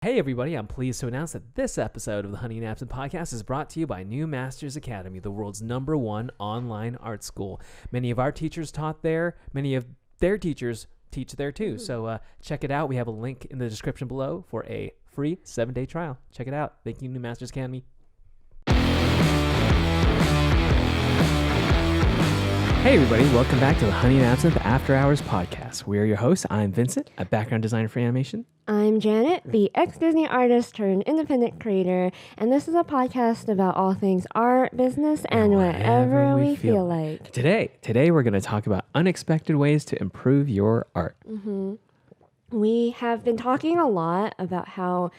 Hey everybody, I'm pleased to announce that this episode of the Honey and Absinthe podcast is brought to you by New Masters Academy, the world's #1 online art school. Many of our teachers taught there, many of their teachers teach there too. So check it out. We have a link in the description below for a free 7-day trial. Check it out. Thank you, New Masters Academy. Hey everybody, welcome back to the Honey and Absinthe After Hours podcast. We are your hosts. I'm Vincent, a background designer for animation. I'm Janet, the ex-Disney artist turned independent creator, and this is a podcast about all things art, business, and whatever we feel like. Today we're going to talk about unexpected ways to improve your art. We have been talking a lot about how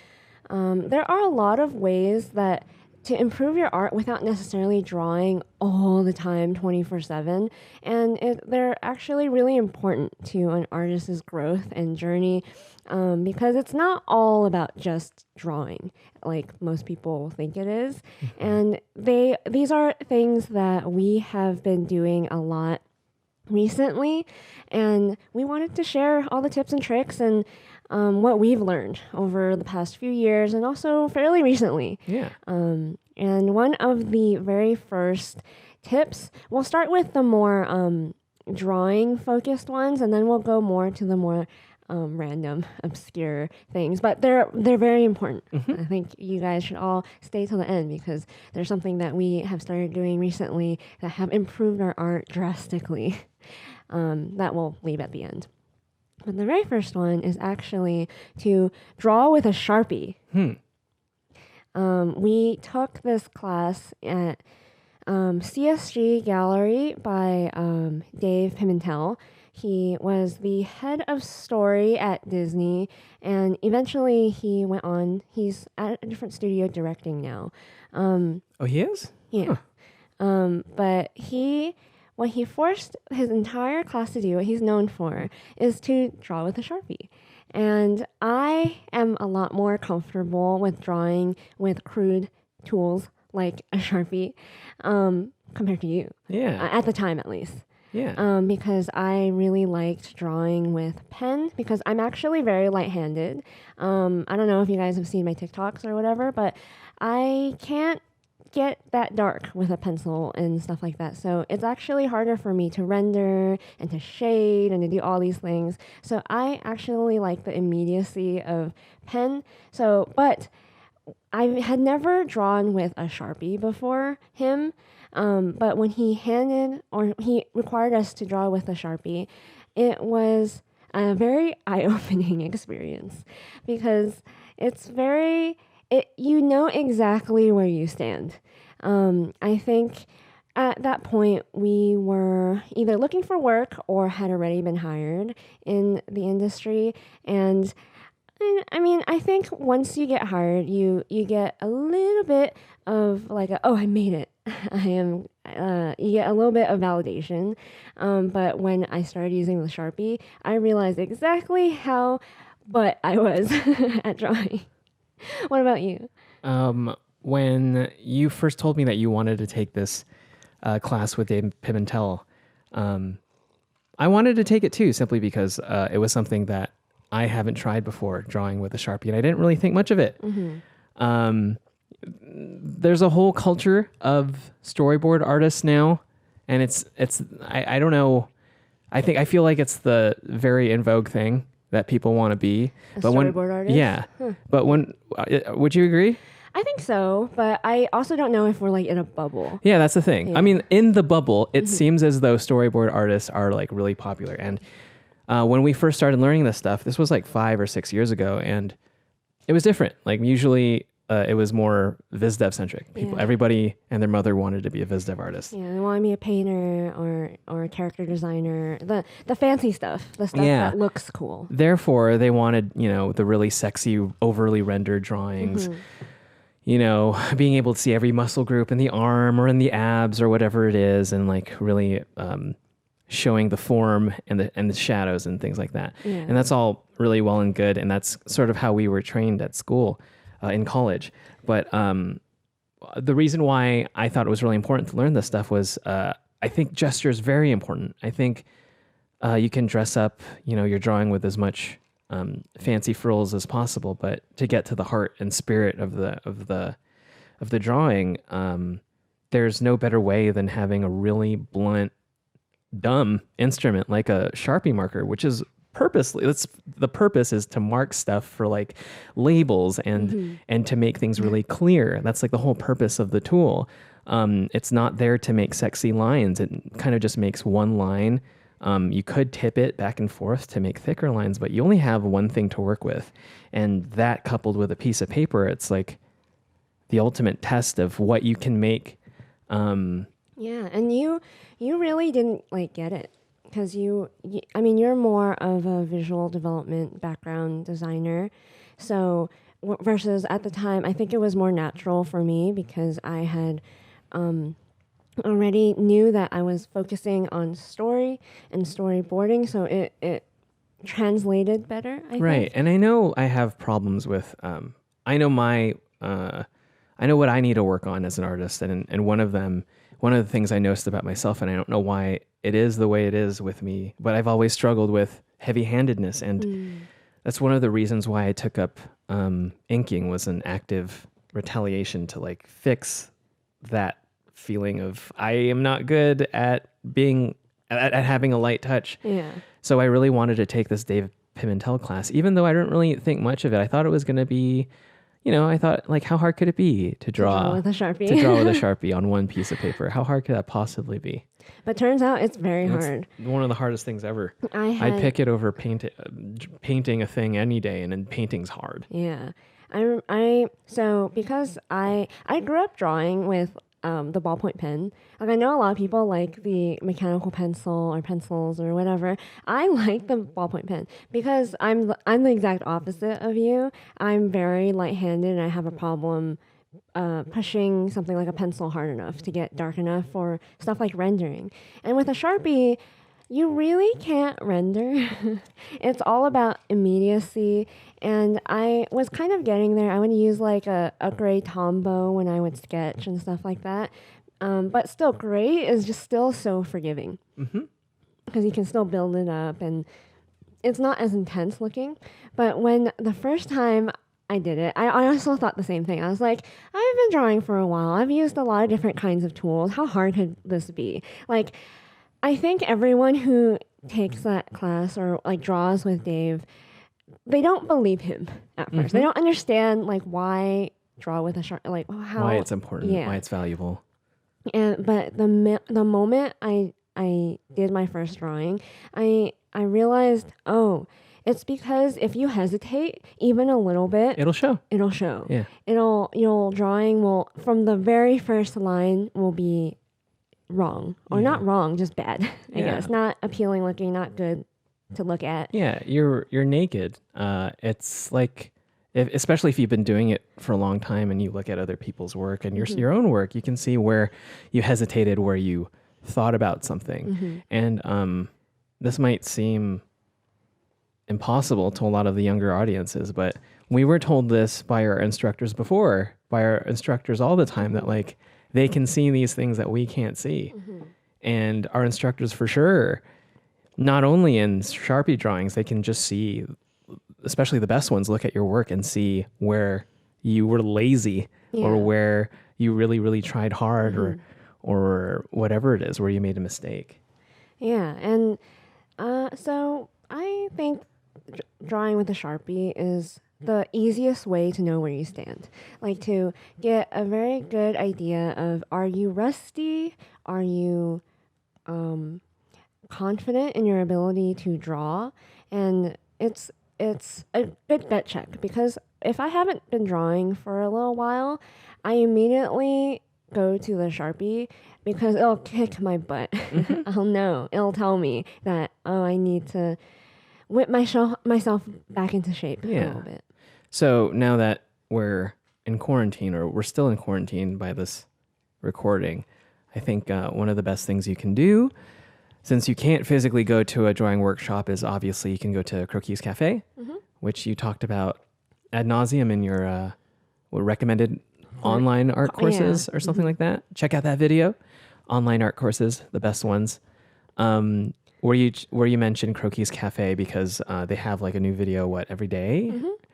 there are a lot of ways that to improve your art without necessarily drawing all the time 24/7, and they're actually really important to an artist's growth and journey, because it's not all about just drawing like most people think it is. And these are things that we have been doing a lot recently, and we wanted to share all the tips and tricks and what we've learned over the past few years and also fairly recently. Yeah. And one of the very first tips, we'll start with the more drawing focused ones, and then we'll go more to the more random, obscure things. But they're very important. I think you guys should all stay till the end because there's something that we have started doing recently that have improved our art drastically. That we'll leave at the end. But the very first one is actually to draw with a Sharpie. We took this class at CSG Gallery by Dave Pimentel. He was the head of story at Disney, and eventually he went on. He's at a different studio directing now. Oh, he is? Yeah. But what he forced his entire class to do, what he's known for, is to draw with a Sharpie. And I am a lot more comfortable with drawing with crude tools like a Sharpie compared to you. Yeah. At the time, at least. Yeah. Because I really liked drawing with pen because I'm actually very light-handed. I don't know if you guys have seen my TikToks or whatever, but I can't get that dark with a pencil and stuff like that. So it's actually harder for me to render and to shade and to do all these things. So I actually like the immediacy of pen. But I had never drawn with a Sharpie before him. But when he required us to draw with a Sharpie, it was a very eye-opening experience because you know exactly where you stand. I think at that point we were either looking for work or had already been hired in the industry. And I mean, I think once you get hired, you get a little bit of like, I made it. You get a little bit of validation. But when I started using the Sharpie, I realized exactly how butt I was at drawing. What about you? When you first told me that you wanted to take this class with Dave Pimentel, I wanted to take it too, simply because it was something that I haven't tried before, drawing with a Sharpie, and I didn't really think much of it. There's a whole culture of storyboard artists now, and I don't know. I feel like it's the very in vogue thing that people want to be. Storyboard artist? Yeah. But would you agree? I think so, but I also don't know if we're like in a bubble. Yeah, that's the thing. Yeah. I mean, in the bubble, it seems as though storyboard artists are like really popular. And when we first started learning this stuff, this was like 5 or 6 years ago, and it was different. Like usually it was more viz dev centric. Everybody and their mother wanted to be a viz dev artist. Yeah, they wanted me a painter or a character designer, the fancy stuff, the stuff that looks cool. Therefore, they wanted, the really sexy, overly rendered drawings. Being able to see every muscle group in the arm or in the abs or whatever it is, and like really showing the form and the shadows and things like that. Yeah. And that's all really well and good, and that's sort of how we were trained at school, in college. But the reason why I thought it was really important to learn this stuff was I think gesture is very important. I think you can dress up, your drawing with as much fancy frills as possible, but to get to the heart and spirit of the drawing, there's no better way than having a really blunt, dumb instrument like a Sharpie marker, which is purposely, the purpose is to mark stuff for like labels and to make things really clear. That's like the whole purpose of the tool. It's not there to make sexy lines. It kind of just makes one line. You could tip it back and forth to make thicker lines, but you only have one thing to work with. And that coupled with a piece of paper, it's like the ultimate test of what you can make. Yeah, and you really didn't like get it because I mean, you're more of a visual development background designer. So versus at the time, I think it was more natural for me because I had already knew that I was focusing on story and storyboarding, so it translated better, I Right. think. And I know I have problems with, I know what I need to work on as an artist. And one of the things I noticed about myself, and I don't know why it is the way it is with me, but I've always struggled with heavy-handedness. And that's one of the reasons why I took up inking, was an active retaliation to like fix that feeling of I am not good at having a light touch. Yeah. So I really wanted to take this Dave Pimentel class, even though I didn't really think much of it. I thought it was going to be, I thought like, how hard could it be to draw with a Sharpie? To draw with a Sharpie on one piece of paper? How hard could that possibly be? But turns out it's very hard. One of the hardest things ever. I'd pick it over painting a thing any day, and then painting's hard. Yeah. So because I grew up drawing with the ballpoint pen. Like I know a lot of people like the mechanical pencil or pencils or whatever. I like the ballpoint pen because I'm the exact opposite of you. I'm very light-handed and I have a problem pushing something like a pencil hard enough to get dark enough for stuff like rendering. And with a Sharpie, you really can't render. It's all about immediacy. And I was kind of getting there. I would use like a gray Tombow when I would sketch and stuff like that. But still, gray is just still so forgiving. Because you can still build it up and it's not as intense looking. But when the first time I did it, I also thought the same thing. I was like, I've been drawing for a while. I've used a lot of different kinds of tools. How hard could this be? Like, I think everyone who takes that class or like draws with Dave, they don't believe him at first. They don't understand like why draw with a Sharpie, like how why it's important, why it's valuable. But the moment I did my first drawing, I realized, oh, it's because if you hesitate even a little bit, it'll show. Yeah. Your drawing will, from the very first line, will be wrong or not wrong, just bad. I guess not appealing looking, not good to look at. Yeah, you're naked. It's like, especially if you've been doing it for a long time and you look at other people's work and your own work, you can see where you hesitated, where you thought about something. And this might seem impossible to a lot of the younger audiences, but we were told this by our instructors before, by our instructors all the time, that like they can see these things that we can't see. And our instructors for sure, not only in Sharpie drawings, they can just see, especially the best ones, look at your work and see where you were lazy or where you really, really tried hard or whatever it is, where you made a mistake. Yeah. And so I think drawing with a Sharpie is the easiest way to know where you stand. Like to get a very good idea of, are you rusty? Are you confident in your ability to draw? And it's a good gut check, because if I haven't been drawing for a little while, I immediately go to the Sharpie because it'll kick my butt. I'll know. It'll tell me that, oh, I need to whip myself back into shape a little bit. So now that we're in quarantine, or we're still in quarantine by this recording, I think one of the best things you can do, since you can't physically go to a drawing workshop, is obviously you can go to Croquis Cafe, which you talked about ad nauseum in your recommended online art courses or something like that. Check out that video. Online art courses, the best ones. where you mentioned Croquis Cafe because they have like a new video every day?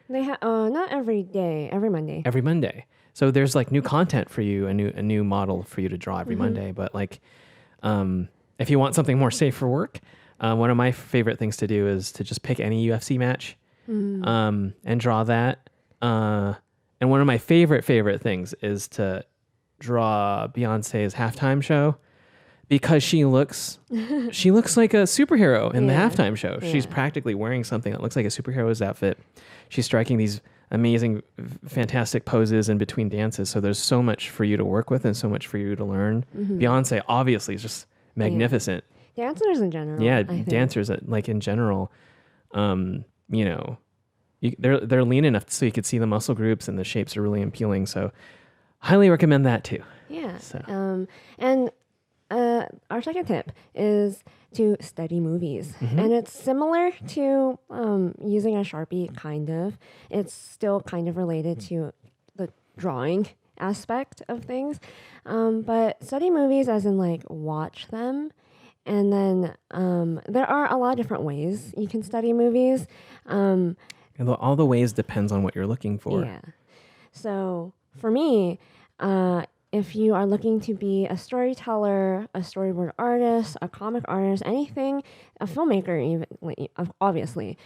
They have not every day, every Monday. Every Monday. So there's like new content for you, a new model for you to draw every Monday. But like, if you want something more safe for work, one of my favorite things to do is to just pick any UFC match, and draw that. And one of my favorite things is to draw Beyonce's halftime show because she looks like a superhero in the halftime show. She's practically wearing something that looks like a superhero's outfit. She's striking these amazing, fantastic poses in between dances. So there's so much for you to work with and so much for you to learn. Beyonce obviously is just magnificent. Dancers in general. Yeah, dancers like in general. You know, they're lean enough so you could see the muscle groups and the shapes are really appealing. So highly recommend that too. Yeah. So. And our second tip is to study movies. And it's similar to using a Sharpie, kind of. It's still kind of related to the drawing aspect of things. But study movies as in like watch them. And then there are a lot of different ways you can study movies. And all the ways depends on what you're looking for. Yeah. So for me, if you are looking to be a storyteller, a storyboard artist, a comic artist, anything, a filmmaker even, obviously,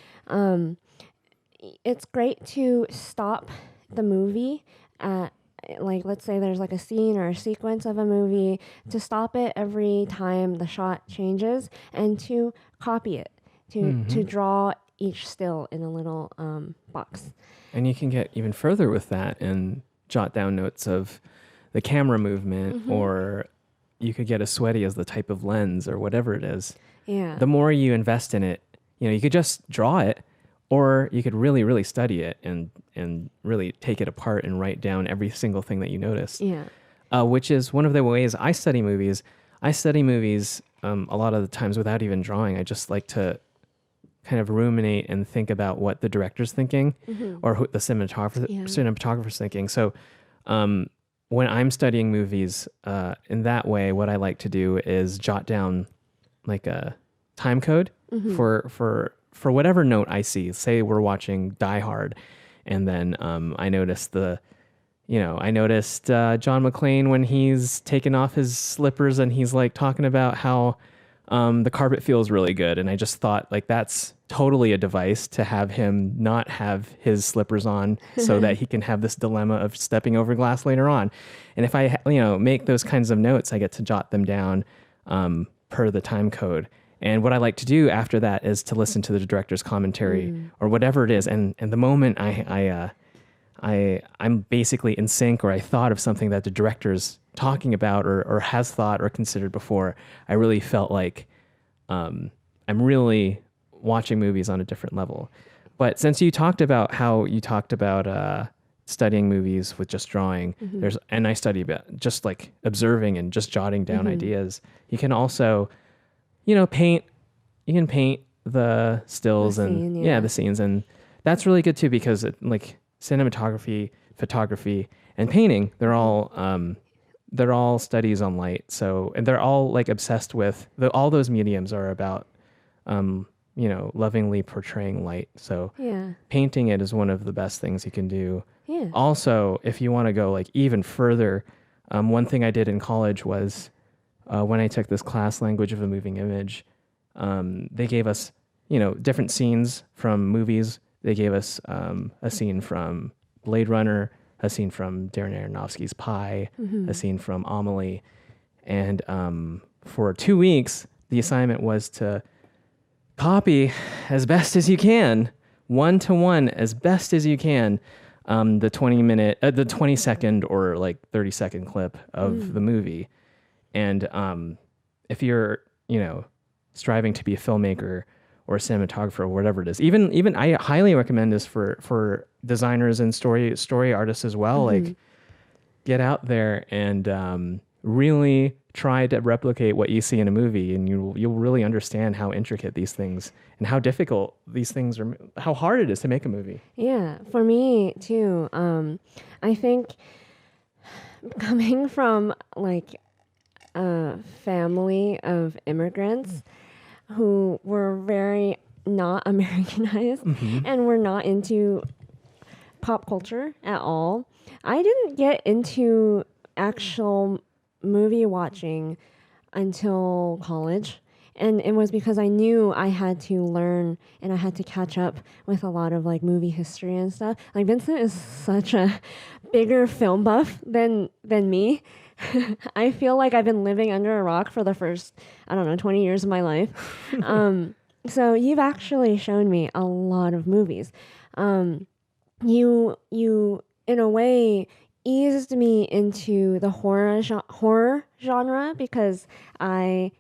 it's great to stop the movie at, like, let's say there's like a scene or a sequence of a movie, to stop it every time the shot changes and to copy it, to draw each still in a little box. And you can get even further with that and jot down notes of the camera movement, or you could get a sweaty as the type of lens or whatever it is. Yeah. The more you invest in it, you could just draw it, or you could really, really study it and really take it apart and write down every single thing that you notice. Yeah. Which is one of the ways I study movies. I study movies a lot of the times without even drawing. I just like to kind of ruminate and think about what the director's thinking or who the cinematographer's thinking. So when I'm studying movies in that way, what I like to do is jot down like a time code for whatever note I see. Say we're watching Die Hard, and then I noticed John McClane when he's taking off his slippers and he's like talking about how the carpet feels really good. And I just thought like that's totally a device to have him not have his slippers on so that he can have this dilemma of stepping over glass later on. And if I, make those kinds of notes, I get to jot them down per the time code. And what I like to do after that is to listen to the director's commentary or whatever it is. And the moment I'm basically in sync, or I thought of something that the director's talking about or has thought or considered before, I really felt like I'm really watching movies on a different level. But since you talked about studying movies with just drawing, and I study about just like observing and just jotting down ideas. You can also, paint. You can paint the stills the scenes, and that's really good too because like cinematography, photography, and painting, they're all studies on light. So, and they're all like obsessed with all those mediums are about lovingly portraying light. So painting it is one of the best things you can do. Yeah. Also, if you want to go like even further, one thing I did in college was when I took this class, Language of a Moving Image, they gave us, different scenes from movies. They gave us a scene from Blade Runner, a scene from Darren Aronofsky's Pi, a scene from Amelie. And for 2 weeks, the assignment was to copy as best as you can, 1-to-1, as best as you can, the 20-second or like 30-second clip of the movie. And if you're, striving to be a filmmaker or a cinematographer or whatever it is, even I highly recommend this for designers and story artists as well. Like, get out there and really try to replicate what you see in a movie, and you'll really understand how intricate these things and how difficult these things are, how hard it is to make a movie. Yeah, for me too. I think coming from like a family of immigrants, who were very not Americanized and were not into pop culture at all. I didn't get into actual movie watching until college. And it was because I knew I had to learn and I had to catch up with a lot of like movie history and stuff. Like Vincent is such a bigger film buff than me. I feel like I've been living under a rock for the first, I don't know, 20 years of my life. So you've actually shown me a lot of movies. You in a way eased me into the horror genre because I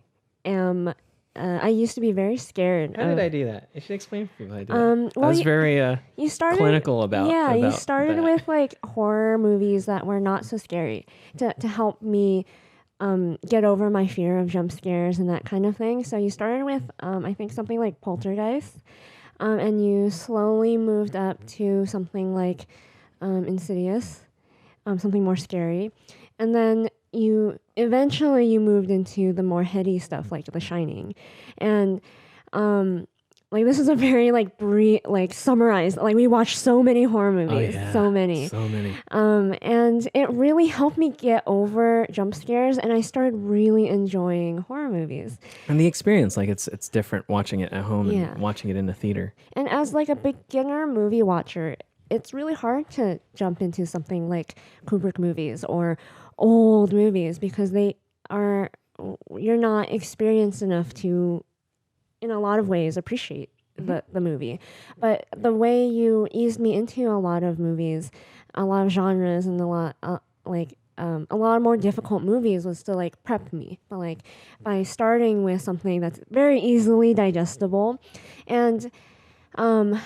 am. I used to be very scared. How did I do that? You should explain for people how I did that. Well, I was very you started, clinical about. Yeah, you about started that. with like horror movies that were not so scary to help me get over my fear of jump scares and that kind of thing. So you started with I think something like Poltergeist, and you slowly moved up to something like Insidious, something more scary, and then you eventually moved into the more heady stuff like The Shining, and like this is a very like summarized. Like we watched so many horror movies, so many, and it really helped me get over jump scares, and I started really enjoying horror movies. And the experience, like it's different watching it at home and watching it in the theater. And as like a beginner movie watcher, it's really hard to jump into something like Kubrick movies or old movies because you're not experienced enough to, in a lot of ways, appreciate the movie. But the way you eased me into a lot of movies, a lot of genres, and a lot more difficult movies was to like prep me. But like by starting with something that's very easily digestible, and I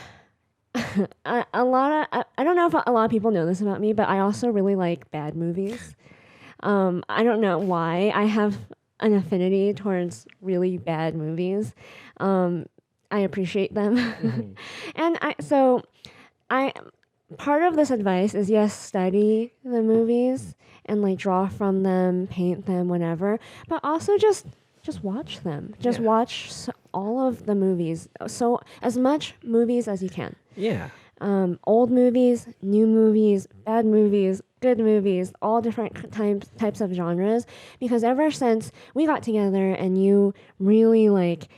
don't know if a lot of people know this about me, but I also really like bad movies. I don't know why. I have an affinity towards really bad movies. I appreciate them. And part of this advice is yes, study the movies and like draw from them, paint them, whatever, but also just watch them. Just watch all of the movies. So as much movies as you can. Yeah. Old movies, new movies, bad movies, good movies, all different types of genres. Because ever since we got together and you really like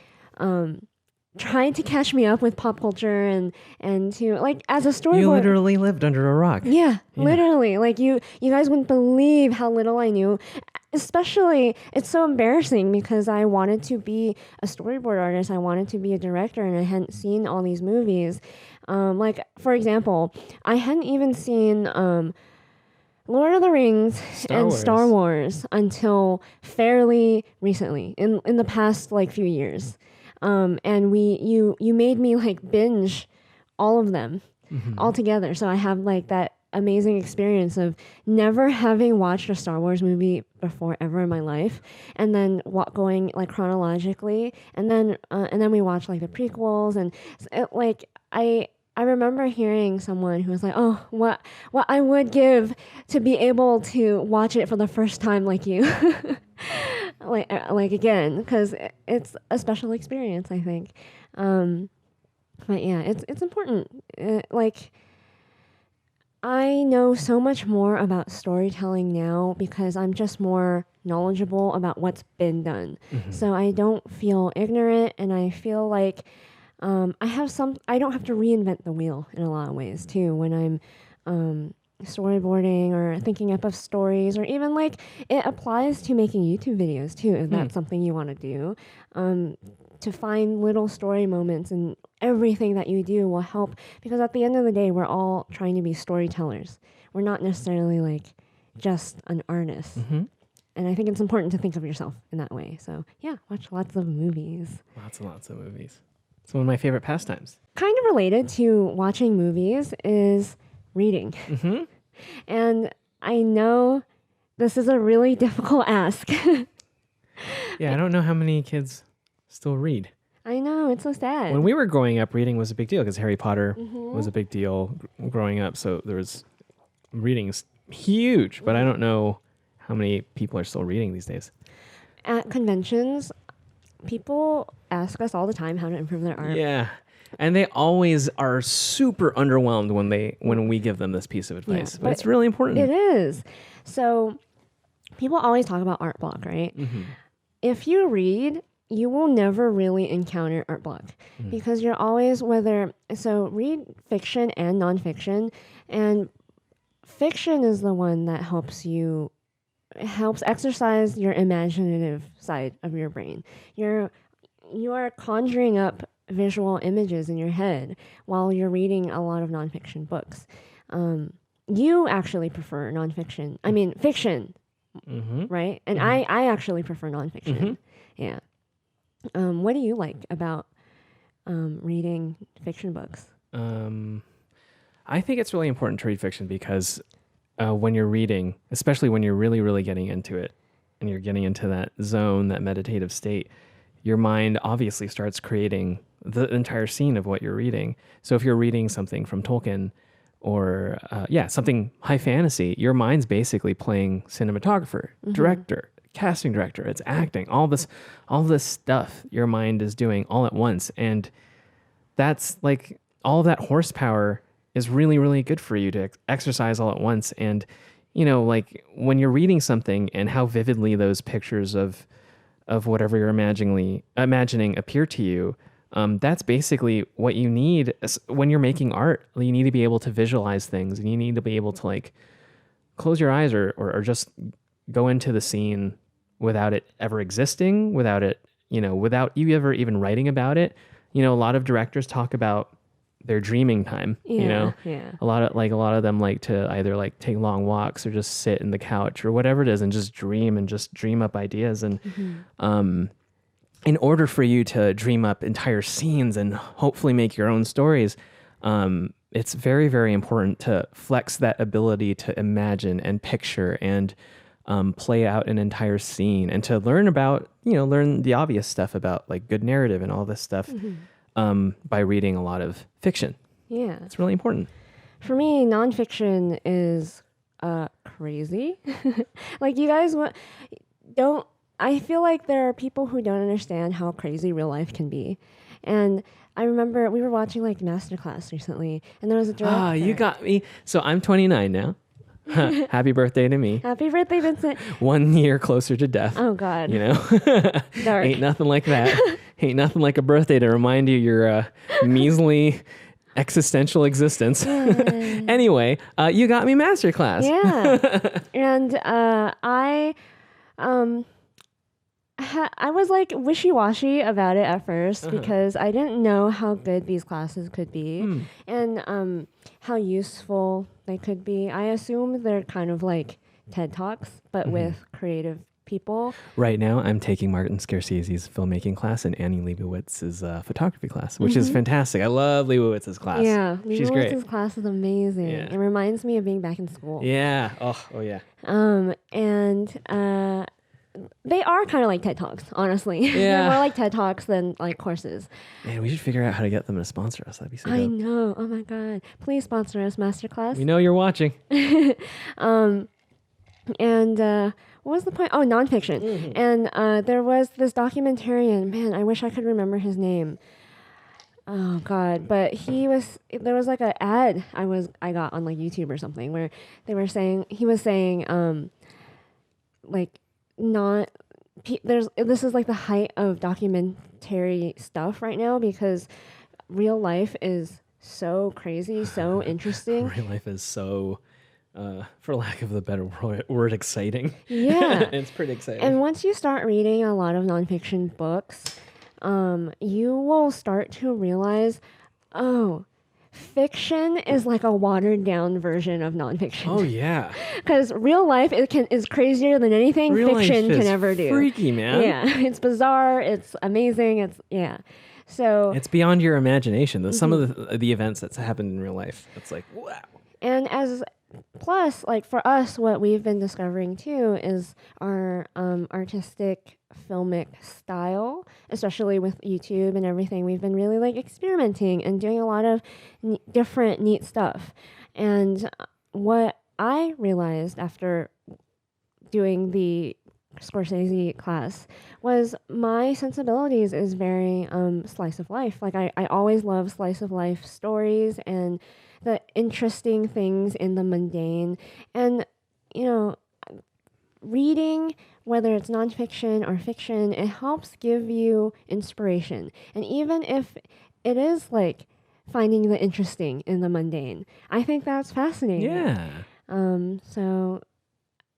tried to catch me up with pop culture and to like as a storyboard. You literally lived under a rock. Yeah, literally. Like you guys wouldn't believe how little I knew. Especially, it's so embarrassing because I wanted to be a storyboard artist. I wanted to be a director, and I hadn't seen all these movies. Like, for example, I hadn't even seen Lord of the Rings and Star Wars until fairly recently, in the past like few years. And you made me like binge all of them all together. So I have like that amazing experience of never having watched a Star Wars movie before ever in my life, and then going like chronologically, and then we watched like the prequels, and I remember hearing someone who was like, "Oh, what I would give to be able to watch it for the first time like you." like again, because it's a special experience, I think. But yeah, it's important. I know so much more about storytelling now because I'm just more knowledgeable about what's been done. So I don't feel ignorant, and I feel like I don't have to reinvent the wheel in a lot of ways too when I'm storyboarding or thinking up of stories, or even like it applies to making YouTube videos too, if that's something you want to do. To find little story moments and everything that you do will help, because at the end of the day, we're all trying to be storytellers. We're not necessarily like just an artist. And I think it's important to think of yourself in that way. So yeah, watch lots of movies. Lots and lots of movies. It's one of my favorite pastimes. Kind of related to watching movies is reading. And I know this is a really difficult ask. Yeah, I don't know how many kids still read. I know, it's so sad. When we were growing up, reading was a big deal because Harry Potter was a big deal growing up. So there was reading's huge, but I don't know how many people are still reading these days. At conventions, people ask us all the time how to improve their art. Yeah. And they always are super underwhelmed when we give them this piece of advice. Yeah, but it's really important. It is. So people always talk about art block, right? Mm-hmm. If you read, you will never really encounter art block because you're always read fiction and nonfiction, and fiction is the one that helps exercise your imaginative side of your brain. You are conjuring up visual images in your head while you're reading a lot of nonfiction books. You actually prefer nonfiction. I mean, fiction, right? And I actually prefer nonfiction. Yeah. What do you like about reading fiction books? I think it's really important to read fiction because when you're reading, especially when you're really, really getting into it and you're getting into that zone, that meditative state, your mind obviously starts creating the entire scene of what you're reading. So if you're reading something from Tolkien or, something high fantasy, your mind's basically playing cinematographer, director, casting director, it's acting, all this stuff your mind is doing all at once. And that's like all that horsepower is really, really good for you to exercise all at once. And, like when you're reading something and how vividly those pictures of whatever you're imagining appear to you, that's basically what you need when you're making art. You need to be able to visualize things, and you need to be able to like close your eyes or just go into the scene without it ever existing, without you ever even writing about it. A lot of directors talk about their dreaming time. Yeah. A lot of them like to either like take long walks or just sit in the couch or whatever it is and just dream up ideas. And in order for you to dream up entire scenes and hopefully make your own stories, it's very, very important to flex that ability to imagine and picture and play out an entire scene, and to learn the obvious stuff about like good narrative and all this stuff by reading a lot of fiction. Yeah. It's really important. For me, nonfiction is crazy. Like, you guys don't... I feel like there are people who don't understand how crazy real life can be. And I remember we were watching like Masterclass recently, and there was a director. You got me. So I'm 29 now. Happy birthday to me. Happy birthday, Vincent. 1 year closer to death. Oh, God. Dark. Ain't nothing like that. Ain't nothing like a birthday to remind you your measly existential existence. Anyway, you got me Masterclass. Yeah. And I was like wishy-washy about it at first because I didn't know how good these classes could be and how useful they could be. I assume they're kind of like TED Talks, but with creative people. Right now, I'm taking Martin Scorsese's filmmaking class and Annie Leibowitz's photography class, which is fantastic. I love Leibowitz's class. Yeah, she's great. Leibowitz's class is amazing. Yeah. It reminds me of being back in school. Yeah. Oh yeah. They are kind of like TED Talks, honestly. Yeah. They're more like TED Talks than like courses. Man, we should figure out how to get them to sponsor us. That'd be so dope. I know. Oh my God. Please sponsor us, Masterclass. We know you're watching. What was the point? Oh, nonfiction. And there was this documentarian. Man, I wish I could remember his name. Oh God. But there was like an ad I got on like YouTube or something where he was saying this is like the height of documentary stuff right now because real life is so crazy, so interesting. Real life is so, for lack of a better word, exciting. Yeah. It's pretty exciting. And once you start reading a lot of nonfiction books, you will start to realize, fiction is like a watered down version of nonfiction. Oh yeah. Because real life is crazier than anything fiction can ever do. Freaky, man. Yeah, it's bizarre. It's amazing. So it's beyond your imagination. Some of the events that's happened in real life. It's like wow. And plus, like for us, what we've been discovering too is our artistic filmic style, especially with YouTube and everything. We've been really like experimenting and doing a lot of different neat stuff. And what I realized after doing the Scorsese class was my sensibilities is very slice of life. Like I always love slice of life stories and the interesting things in the mundane. And, you know, reading, whether it's nonfiction or fiction, it helps give you inspiration. And even if it is like finding the interesting in the mundane, I think that's fascinating. Yeah. So,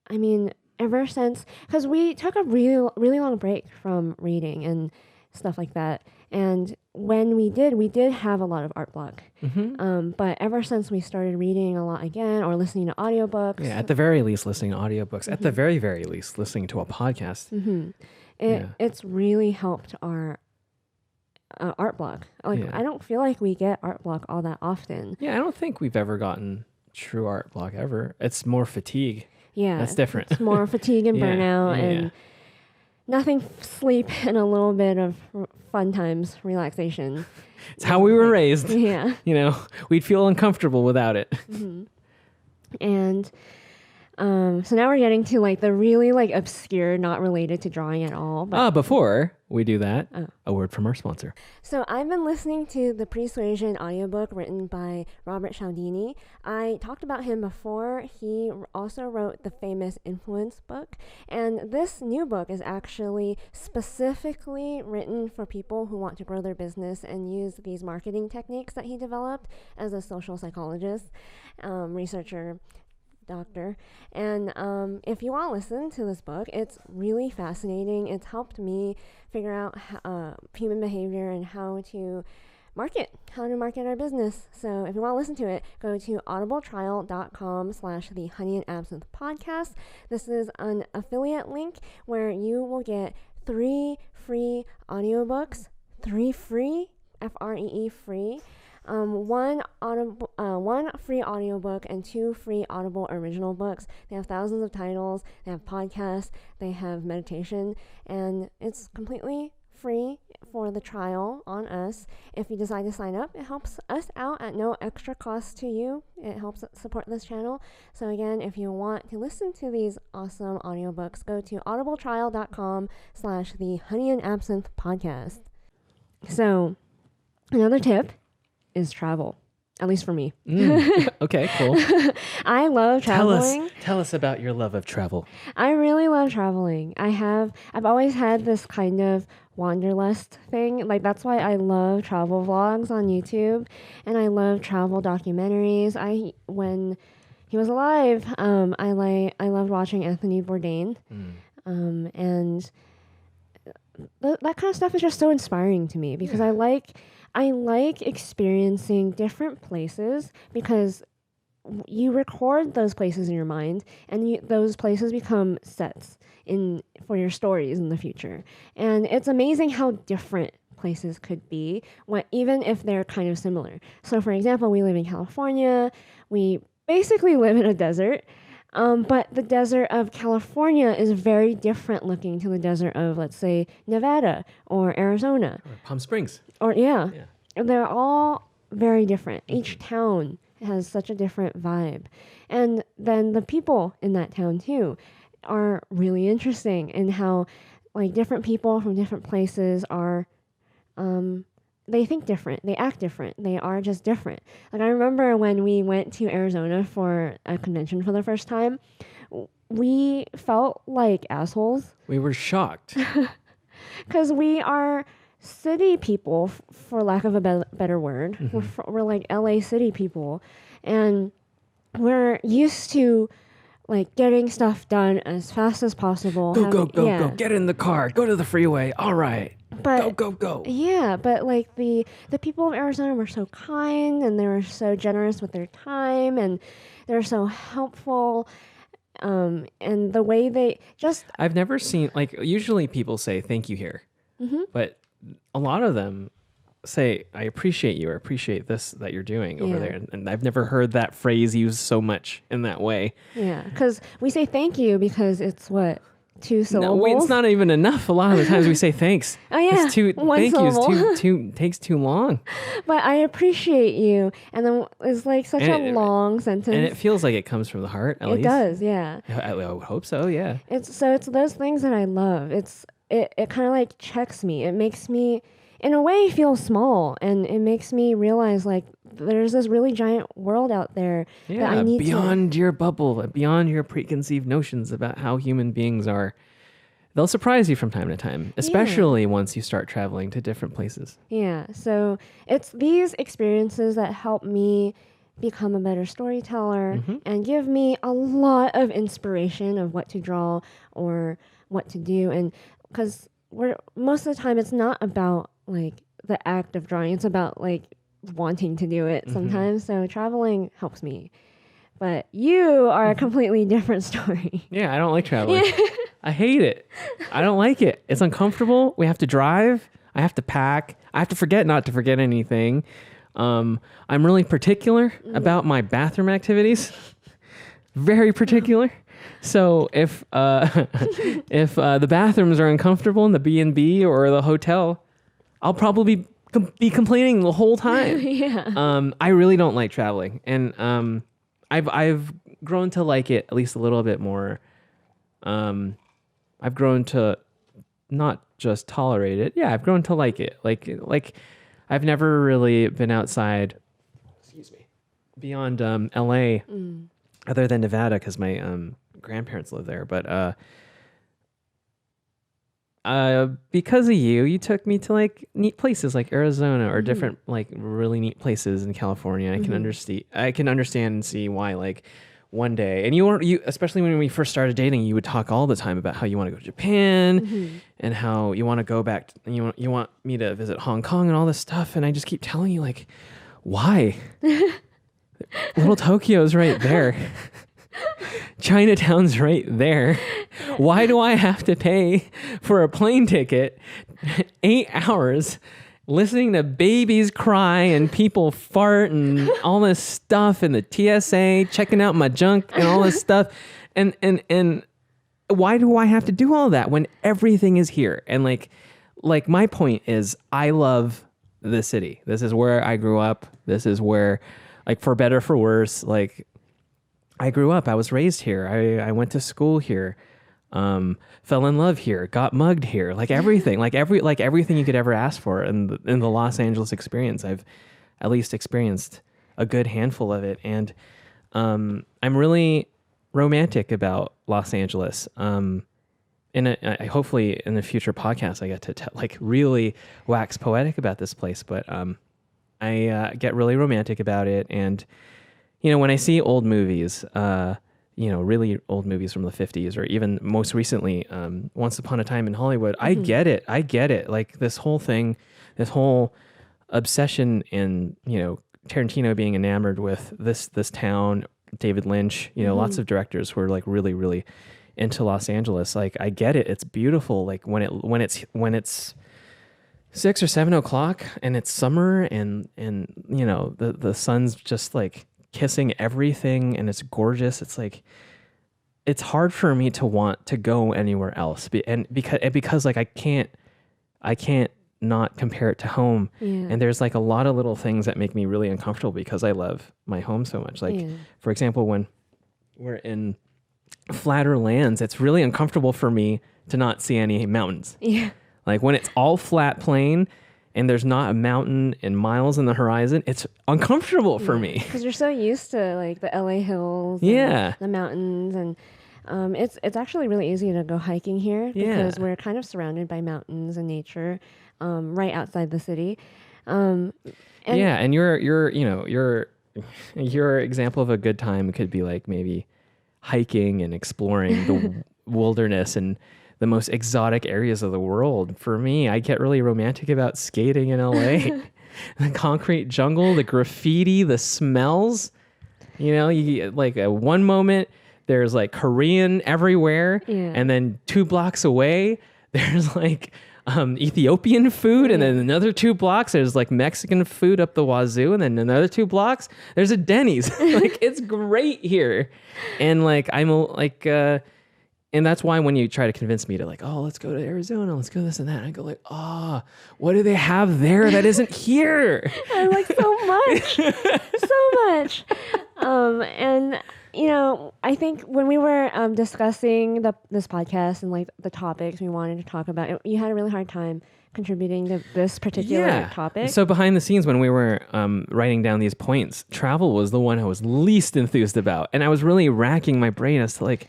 I mean, ever since, because we took a really long break from reading and stuff like that. And when we did have a lot of art block. But ever since we started reading a lot again or listening to audiobooks. Yeah, at the very least, listening to audiobooks. At the very, very least, listening to a podcast. It's really helped our art block. Like, I don't feel like we get art block all that often. Yeah, I don't think we've ever gotten true art block ever. It's more fatigue. Yeah. That's different. It's more fatigue and burnout and nothing sleep and a little bit of fun times, relaxation. It's how we were raised. Yeah. You know, we'd feel uncomfortable without it. And so now we're getting to like the really like obscure, not related to drawing at all. But before we do that, a word from our sponsor. So I've been listening to the Persuasion audiobook written by Robert Cialdini. I talked about him before. He also wrote the famous Influence book. And this new book is actually specifically written for people who want to grow their business and use these marketing techniques that he developed as a social psychologist, researcher, doctor. And if you want to listen to this book, it's really fascinating. It's helped me figure out human behavior and how to market our business. So if you want to listen to it, go to audibletrial.com/the Honey and Absinthe podcast. This is an affiliate link where you will get 3 free audiobooks, 3 free, F-R-E-E free, one free audiobook and 2 free Audible original books. They have thousands of titles, they have podcasts, they have meditation, and it's completely free for the trial on us. If you decide to sign up, it helps us out at no extra cost to you. It helps support this channel. So again, if you want to listen to these awesome audiobooks, go to audibletrial.com/the Honey and Absinthe podcast. So another tip is travel, at least for me. Okay, cool. I love traveling. Tell us about your love of travel. I really love traveling. I've always had this kind of wanderlust thing. Like, that's why I love travel vlogs on YouTube, and I love travel documentaries. When he was alive, I loved watching Anthony Bourdain, and that kind of stuff is just so inspiring to me because I like experiencing different places because you record those places in your mind and those places become sets for your stories in the future. And it's amazing how different places could be, even if they're kind of similar. So for example, we live in California. We basically live in a desert. But the desert of California is very different looking to the desert of, let's say, Nevada or Arizona. Or Palm Springs. Yeah. They're all very different. Each town has such a different vibe. And then the people in that town, too, are really interesting in how, like, different people from different places are... they think different. They act different. They are just different. Like, I remember when we went to Arizona for a convention for the first time, we felt like assholes. We were shocked. Because we are city people, for lack of a better word. We're like LA city people. And we're used to, like, getting stuff done as fast as possible. Go. Get in the car. Go to the freeway. All right. But Go. Yeah, but like the people of Arizona were so kind and they were so generous with their time and they're so helpful. And the way they just... I've never seen, like, usually people say thank you here. But a lot of them say, I appreciate you or appreciate this that you're doing over there. And I've never heard that phrase used so much in that way. Yeah, because we say thank you because it's what two No, syllables. it's not even enough. A lot of the times we say thanks. Oh, yeah. It's too, One thank syllable. you. Takes too long. But I appreciate you. And then it's like such And a long sentence. And it feels like it comes from the heart, at least. It does, yeah. I would hope so, yeah. It's those things that I love. It kind of like checks me. It makes me, in a way, feel small, and it makes me realize like there's this really giant world out there that I need beyond your bubble, beyond your preconceived notions about how human beings are. They'll surprise you from time to time, especially once you start traveling to different places. Yeah, so it's these experiences that help me become a better storyteller and give me a lot of inspiration of what to draw or what to do. And because most of the time it's not about like the act of drawing, it's about like wanting to do it sometimes. So traveling helps me. But you are a completely different story. Yeah, I don't like traveling. I hate it. I don't like it. It's uncomfortable. We have to drive. I have to pack. I have to forget not to forget anything. I'm really particular about my bathroom activities. Very particular. So if the bathrooms are uncomfortable in the B&B or the hotel, I'll probably be complaining the whole time. Yeah. I really don't like traveling, and I've grown to like it at least a little bit more. I've grown to not just tolerate it. Yeah, I've grown to like it. Like I've never really been outside, beyond LA, other than Nevada, because my grandparents live there. But because of you took me to like neat places like Arizona or different like really neat places in California. I can understand and see why like one day, and you especially when we first started dating, you would talk all the time about how you want to go to Japan and how you want to go back you want me to visit Hong Kong and all this stuff, and I just keep telling you like, why? Little Tokyo's right there. Chinatown's right there. Why do I have to pay for a plane ticket 8 hours listening to babies cry and people fart and all this stuff and the TSA checking out my junk and all this stuff? And why do I have to do all that when everything is here? And like my point is, I love the city. This is where I grew up. This is where, like, for better, for worse, like, I grew up. I was raised here. I went to school here, fell in love here, got mugged here, like everything, like everything you could ever ask for in the Los Angeles experience. I've at least experienced a good handful of it, and I'm really romantic about Los Angeles. I hopefully in the future podcast I get to really wax poetic about this place, but I get really romantic about it. And when I see old movies, really old movies from the 50s, or even most recently, Once Upon a Time in Hollywood, I get it. Like this whole thing, this whole obsession in, Tarantino being enamored with this town, David Lynch, lots of directors who are like really, really into Los Angeles. Like, I get it. It's beautiful. Like when it's 6 or 7 o'clock and it's summer and the sun's just like kissing everything and it's gorgeous. It's like, it's hard for me to want to go anywhere else. And because like I can't not compare it to home. Yeah. And there's like a lot of little things that make me really uncomfortable because I love my home so much. Like, for example, when we're in flatter lands, it's really uncomfortable for me to not see any mountains. Yeah. Like when it's all flat plain and there's not a mountain in miles in the horizon, it's uncomfortable for me. Because you're so used to like the LA hills, and the mountains, and it's actually really easy to go hiking here because we're kind of surrounded by mountains and nature, right outside the city. And your example of a good time could be like maybe hiking and exploring the wilderness and the most exotic areas of the world. For me, I get really romantic about skating in LA. The concrete jungle, the graffiti, the smells. You get like one moment there's like Korean everywhere, and then 2 blocks away there's like Ethiopian food, and then another 2 blocks there's like Mexican food up the wazoo, and then another 2 blocks there's a Denny's. Like, it's great here. And like I'm like And that's why when you try to convince me to like, oh, let's go to Arizona, let's go this and that, I go like, what do they have there that isn't here? I like so much, so much. And you know, I think when we were discussing this podcast and like the topics we wanted to talk about, you had a really hard time contributing to this particular topic. So behind the scenes, when we were writing down these points, travel was the one I was least enthused about, and I was really racking my brain as to like.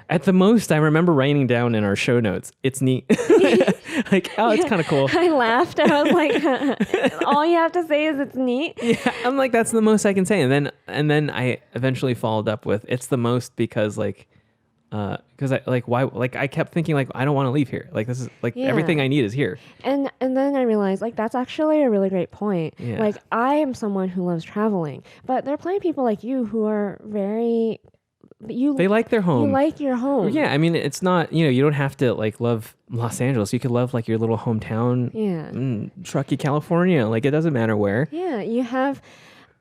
At the most, I remember writing down in our show notes, it's neat. Like, oh, it's kind of cool. I laughed. I was like, all you have to say is it's neat. Yeah, I'm like, that's the most I can say. And then I eventually followed up with, it's the most because like, I like, why, like I kept thinking like, I don't want to leave here. Like this is like everything I need is here. And then I realized like, that's actually a really great point. Yeah. Like I am someone who loves traveling, but there are plenty of people like you who are very... They like their home. You like your home. Yeah, I mean, it's not, you don't have to like love Los Angeles. You could love like your little hometown, Truckee, California. Like it doesn't matter where. Yeah, you have,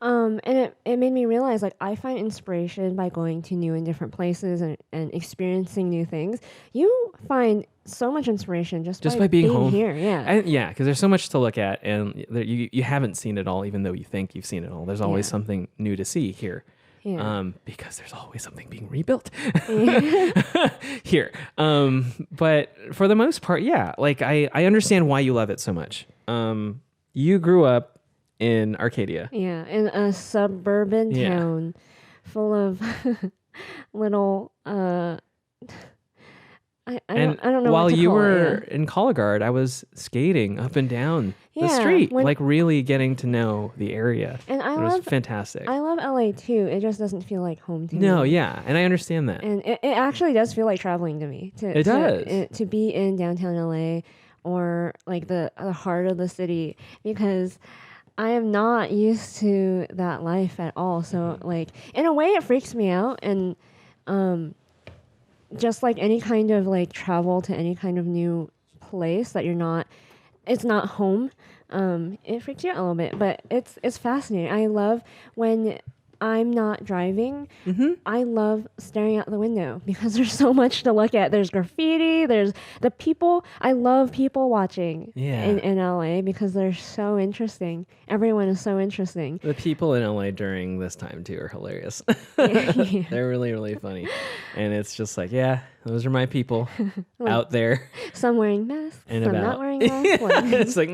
and it made me realize like I find inspiration by going to new and different places and experiencing new things. You find so much inspiration just by being home here. Yeah, because there's so much to look at, and you haven't seen it all, even though you think you've seen it all. There's always something new to see here. Yeah. Because there's always something being rebuilt here. But for the most part, like I understand why you love it so much. You grew up in Arcadia. Yeah, in a suburban town full of little I don't know. While what to you call were it, in Color I was skating up and down the street, like really getting to know the area. And it was fantastic. I love LA too. It just doesn't feel like home to me. No, yeah, and I understand that. And it actually does feel like traveling to me. It does. To be in downtown LA or like the heart of the city, because I am not used to that life at all. So like in a way it freaks me out, and just like any kind of like travel to any kind of new place that it's not home. It freaks you out a little bit, but it's fascinating. I love when I'm not driving. I love staring out the window because there's so much to look at. There's graffiti. There's the people. I love people watching in LA because they're so interesting. Everyone is so interesting. The people in LA during this time too are hilarious. They're really, really funny. And it's just like, those are my people out there. Some wearing masks, and some not wearing masks. It's like,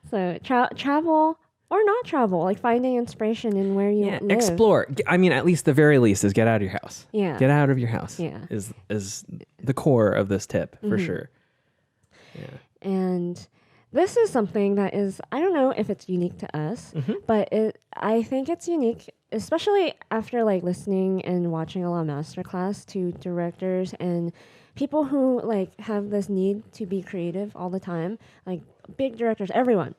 So travel or not travel, like finding inspiration in where you live. Explore. I mean, at least the very least is get out of your house. Yeah. Get out of your house. Yeah. Is the core of this tip for sure. Yeah. And this is something that is, I don't know if it's unique to us, but I think it's unique, especially after like listening and watching a lot of masterclass to directors and people who like have this need to be creative all the time, like big directors, everyone.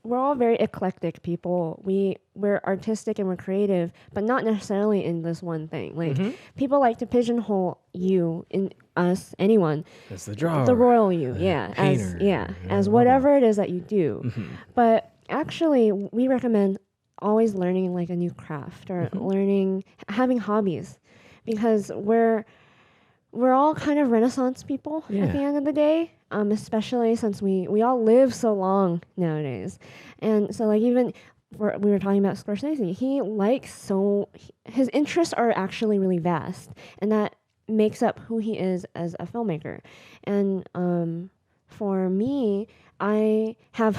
We're all very eclectic people. We're artistic and we're creative, but not necessarily in this one thing. Like people like to pigeonhole you, in us, anyone, as the drawer, the royal you, painter, as whatever it is that you do. But actually, we recommend always learning like a new craft or having hobbies, because we're all kind of Renaissance people at the end of the day. Especially since we all live so long nowadays. And so like even we were talking about Scorsese, his interests are actually really vast, and that makes up who he is as a filmmaker. And for me, I have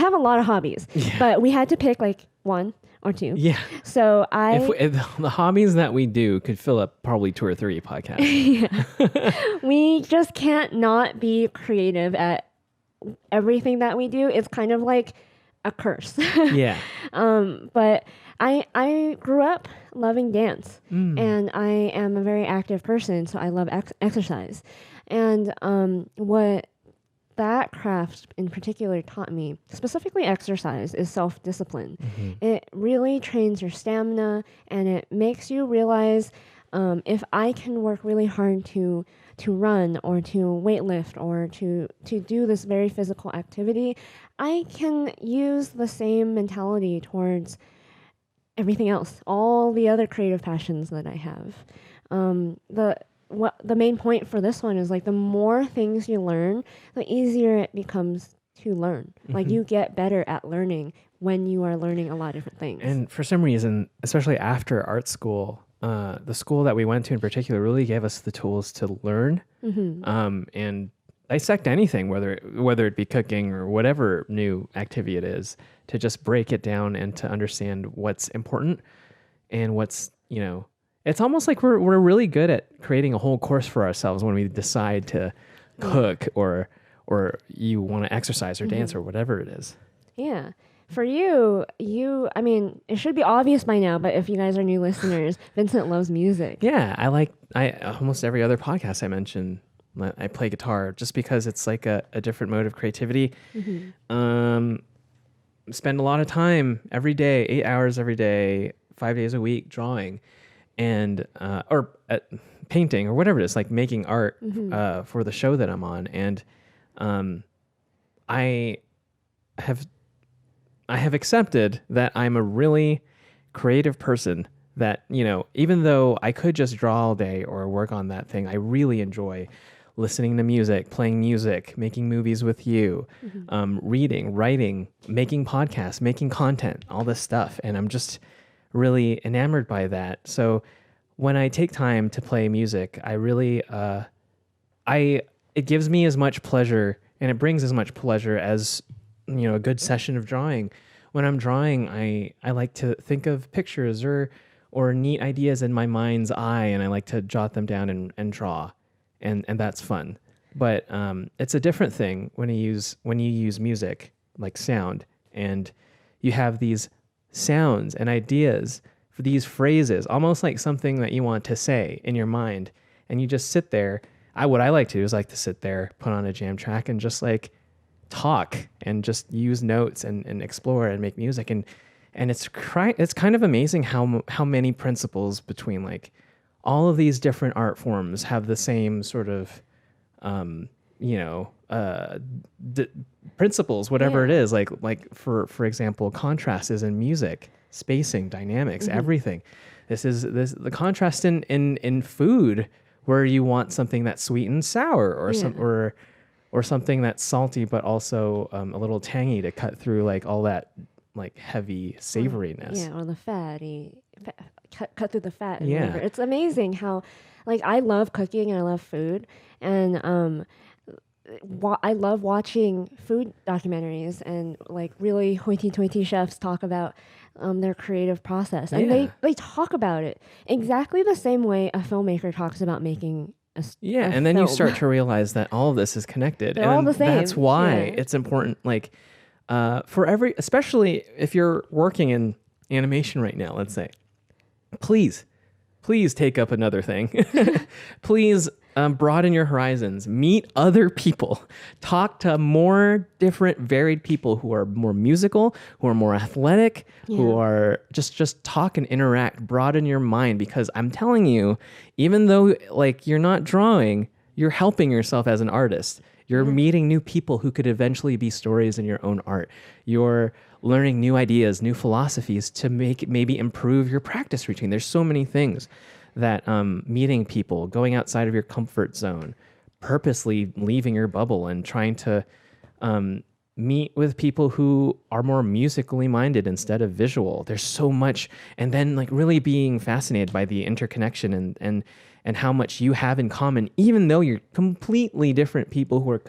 a lot of hobbies, but we had to pick like one or two. Yeah. So if the hobbies that we do could fill up probably 2 or 3 podcasts. We just can't not be creative at everything that we do. It's kind of like a curse. Yeah. But I grew up loving dance, and I am a very active person, so I love exercise. And what that craft in particular taught me, specifically exercise, is self-discipline. It really trains your stamina, and it makes you realize if I can work really hard to run or to weightlift or to do this very physical activity, I can use the same mentality towards everything else, all the other creative passions that I have. The main point for this one is like the more things you learn, the easier it becomes to learn. Like you get better at learning when you are learning a lot of different things. And for some reason, especially after art school, the school that we went to in particular really gave us the tools to learn and dissect anything, whether it be cooking or whatever new activity it is, to just break it down and to understand what's important and what's, it's almost like we're really good at creating a whole course for ourselves when we decide to cook or you want to exercise or dance or whatever it is. Yeah. For you, I mean, it should be obvious by now, but if you guys are new listeners, Vincent loves music. Yeah, I almost every other podcast I mention, I play guitar just because it's like a different mode of creativity. Spend a lot of time every day, 8 hours every day, 5 days a week drawing and or painting or whatever it is, like making art for the show that I'm on. And I have accepted that I'm a really creative person that, even though I could just draw all day or work on that thing, I really enjoy listening to music, playing music, making movies with you, reading, writing, making podcasts, making content, all this stuff. And I'm just really enamored by that. So when I take time to play music, I really, it gives me as much pleasure and it brings as much pleasure as, a good session of drawing. When I'm drawing, I like to think of pictures or neat ideas in my mind's eye, and I like to jot them down and draw. And that's fun. But it's a different thing when you use music, like sound, and you have these sounds and ideas for these phrases, almost like something that you want to say in your mind, and you just sit there. What I like to do is like to sit there, put on a jam track, and just like talk and just use notes and explore and make music. And it's kind of amazing how many principles between like all of these different art forms have the same sort of, principles, whatever it is, like for example, contrast is in music, spacing, dynamics, everything. The contrast in food, where you want something that's sweet and sour or something that's salty, but also a little tangy to cut through like all that like heavy savoriness. Or the fatty, cut through the fat. And whatever. It's amazing how, like, I love cooking and I love food, and I love watching food documentaries and like really hoity-toity chefs talk about their creative process, and they talk about it exactly the same way a filmmaker talks about making a and then film. you start to realize that all of this is connected. They're all the same. That's why it's important, like especially if you're working in animation right now, let's say, please take up another thing. Please broaden your horizons, meet other people, talk to more different varied people who are more musical, who are more athletic, who are just talk and interact, broaden your mind, because I'm telling you, even though like you're not drawing, you're helping yourself as an artist. You're meeting new people who could eventually be stories in your own art. You're learning new ideas, new philosophies to maybe improve your practice routine. There's so many things that meeting people, going outside of your comfort zone, purposely leaving your bubble and trying to meet with people who are more musically minded instead of visual. There's so much. And then like really being fascinated by the interconnection and how much you have in common, even though you're completely different people who are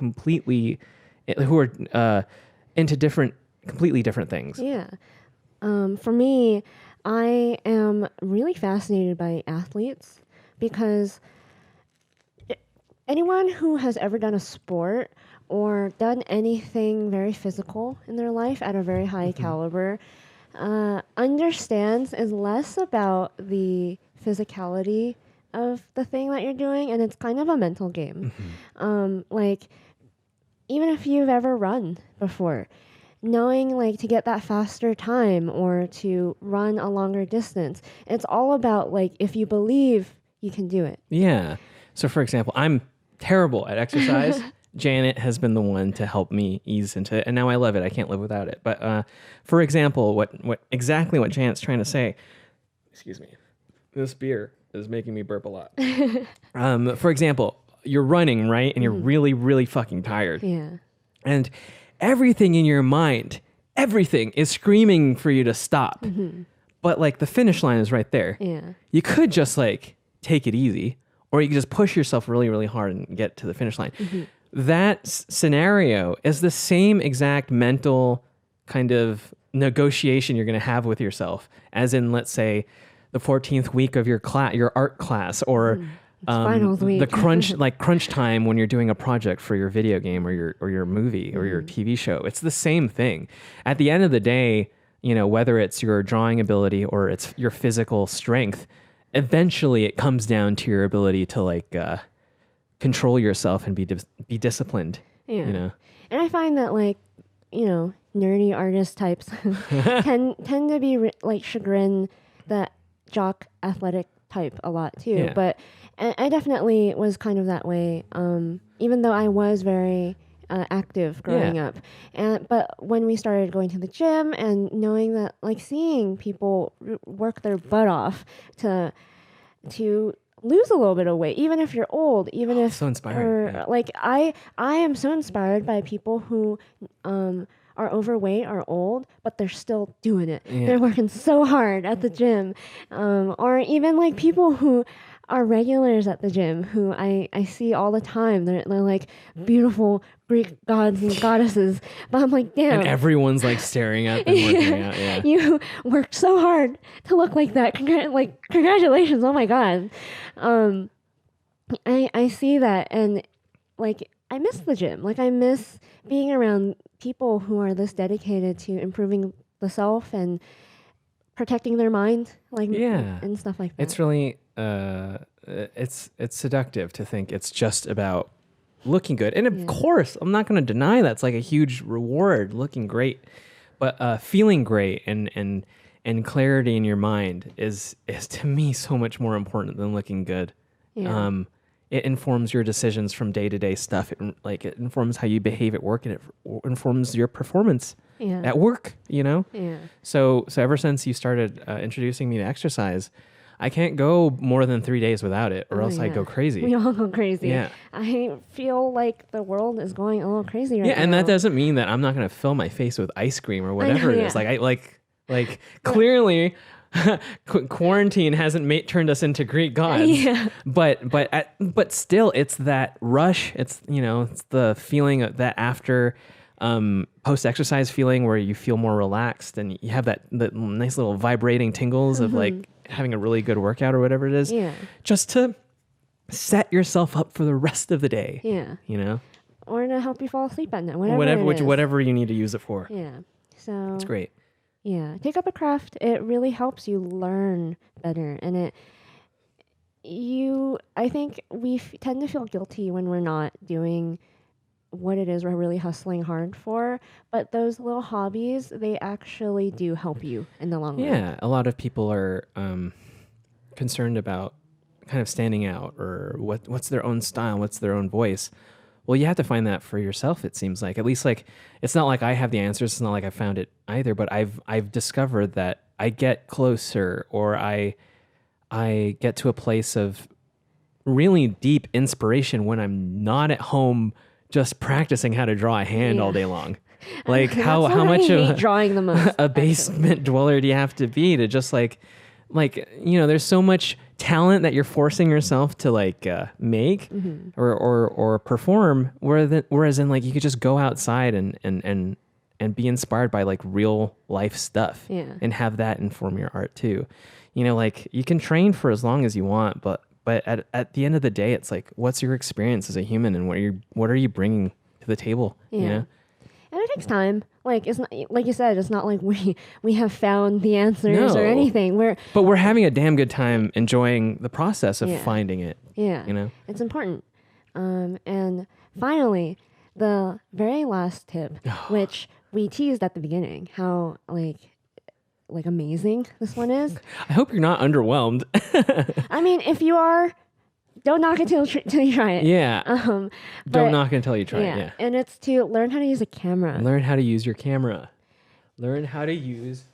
into completely different things. Yeah. For me, I am really fascinated by athletes, because anyone who has ever done a sport or done anything very physical in their life at a very high caliber understands is less about the physicality of the thing that you're doing, and it's kind of a mental game. Like, even if you've ever run before, knowing like to get that faster time or to run a longer distance, it's all about like, if you believe, you can do it. Yeah. So for example, I'm terrible at exercise. Janet has been the one to help me ease into it, and now I love it. I can't live without it. But for example, what Janet's trying to say, excuse me, this beer is making me burp a lot. For example, you're running, right? And you're really, really fucking tired. Yeah. And everything in your mind, everything is screaming for you to stop. But like the finish line is right there. Yeah. You could just like take it easy, or you could just push yourself really, really hard and get to the finish line. That scenario is the same exact mental kind of negotiation you're going to have with yourself, as in, let's say, the 14th week of your art class, or finals week. the crunch time when you're doing a project for your video game or your movie or your TV show. It's the same thing. At the end of the day, whether it's your drawing ability or it's your physical strength, eventually it comes down to your ability to like control yourself and be disciplined. Yeah. And I find that like, nerdy artist types tend to be like chagrin, that jock athletic type a lot too. Yeah. But I definitely was kind of that way, even though I was very active growing up. But when we started going to the gym and knowing that, like, seeing people work their butt off to lose a little bit of weight, even if you're old, even if so inspiring. like I am so inspired by people who are overweight or old, but they're still doing it. Yeah. They're working so hard at the gym, or even like people who are regulars at the gym who I see all the time. They're like beautiful Greek gods and goddesses, but I'm like, damn. And everyone's like staring at them working out. Yeah. You worked so hard to look like that. Congratulations. Oh my God. I see that, and like I miss the gym. Like I miss being around people who are this dedicated to improving the self and protecting their mind, like and stuff like that. It's really it's seductive to think it's just about looking good. And of course, I'm not going to deny that's like a huge reward, looking great. But feeling great and clarity in your mind is to me so much more important than looking good. Yeah. It informs your decisions from day-to-day stuff. It informs how you behave at work, and it informs your performance at work, Yeah. So ever since you started introducing me to exercise, I can't go more than 3 days without it, or else I go crazy. We all go crazy. Yeah. I feel like the world is going a little crazy right now. Yeah, and that doesn't mean that I'm not going to fill my face with ice cream or whatever it is. Like clearly quarantine hasn't turned us into Greek gods. Yeah. But still, it's that rush. It's it's the feeling of that after post-exercise feeling where you feel more relaxed and you have that nice little vibrating tingles of like having a really good workout or whatever it is. Yeah. Just to set yourself up for the rest of the day. Yeah. Or to help you fall asleep at night. Whatever you need to use it for. Yeah. So it's great. Yeah, take up a craft. It really helps you learn better, and I think we tend to feel guilty when we're not doing what it is we're really hustling hard for. But those little hobbies, they actually do help you in the long run. Yeah, a lot of people are concerned about kind of standing out, or what's their own style, what's their own voice. Well, you have to find that for yourself, it seems like. At least, like, it's not like I have the answers. It's not like I found it either. But I've discovered that I get closer, or I get to a place of really deep inspiration when I'm not at home just practicing how to draw a hand all day long. Like how much of drawing the most, a basement dweller do you have to be to just like there's so much talent that you're forcing yourself to like make or perform, whereas in like you could just go outside and be inspired by like real life stuff and have that inform your art too. Like you can train for as long as you want, but at the end of the day, it's like, what's your experience as a human, and what are you bringing to the table? And it takes time. Like, it's not, like you said, it's not like we have found the answers or anything. But we're having a damn good time enjoying the process of finding it. Yeah. It's important. And finally, the very last tip, which we teased at the beginning, how like amazing this one is. I hope you're not underwhelmed. I mean, if you are, don't knock it till you try it. Yeah. But- Don't knock it until you try it. Yeah. And it's to learn how to use a camera. Learn how to use your camera. Learn how to use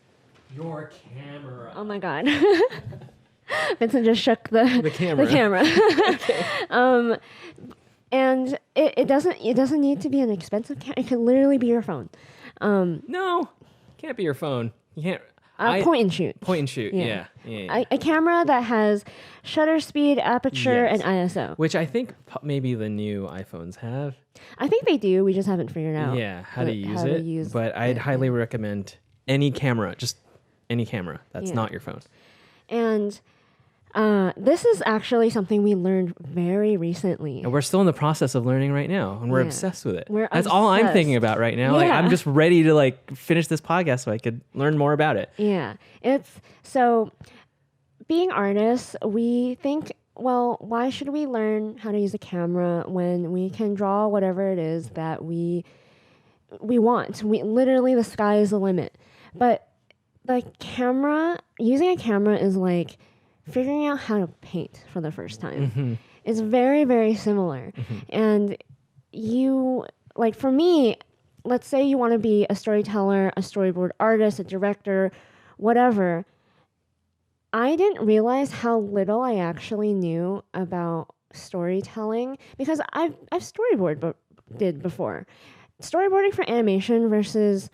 your camera. Oh my God. Vincent just shook the camera. The camera. And it doesn't need to be an expensive camera. It can literally be your phone. No, can't be your phone. You can't. Point and shoot. Point and shoot. Yeah. A camera that has shutter speed, aperture, Yes. and ISO. Which I think maybe the new iPhones have. I think they do. We just haven't figured out. Yeah, how to use it. But I'd highly recommend any camera, just any camera that's not your phone. And this is actually something we learned very recently. And we're still in the process of learning right now, and we're obsessed with it. That's all I'm obsessed. thinking about right now. Like, I'm just ready to like finish this podcast so I could learn more about it. Yeah. So being artists, we think, well, why should we learn how to use a camera when we can draw whatever it is that we want? Literally the sky is the limit. But using a camera is like figuring out how to paint for the first time. Mm-hmm. It's very, very similar. Mm-hmm. And for me, let's say you want to be a storyteller, a storyboard artist, a director, whatever. I didn't realize how little I actually knew about storytelling because I've did before. Storyboarding for animation versus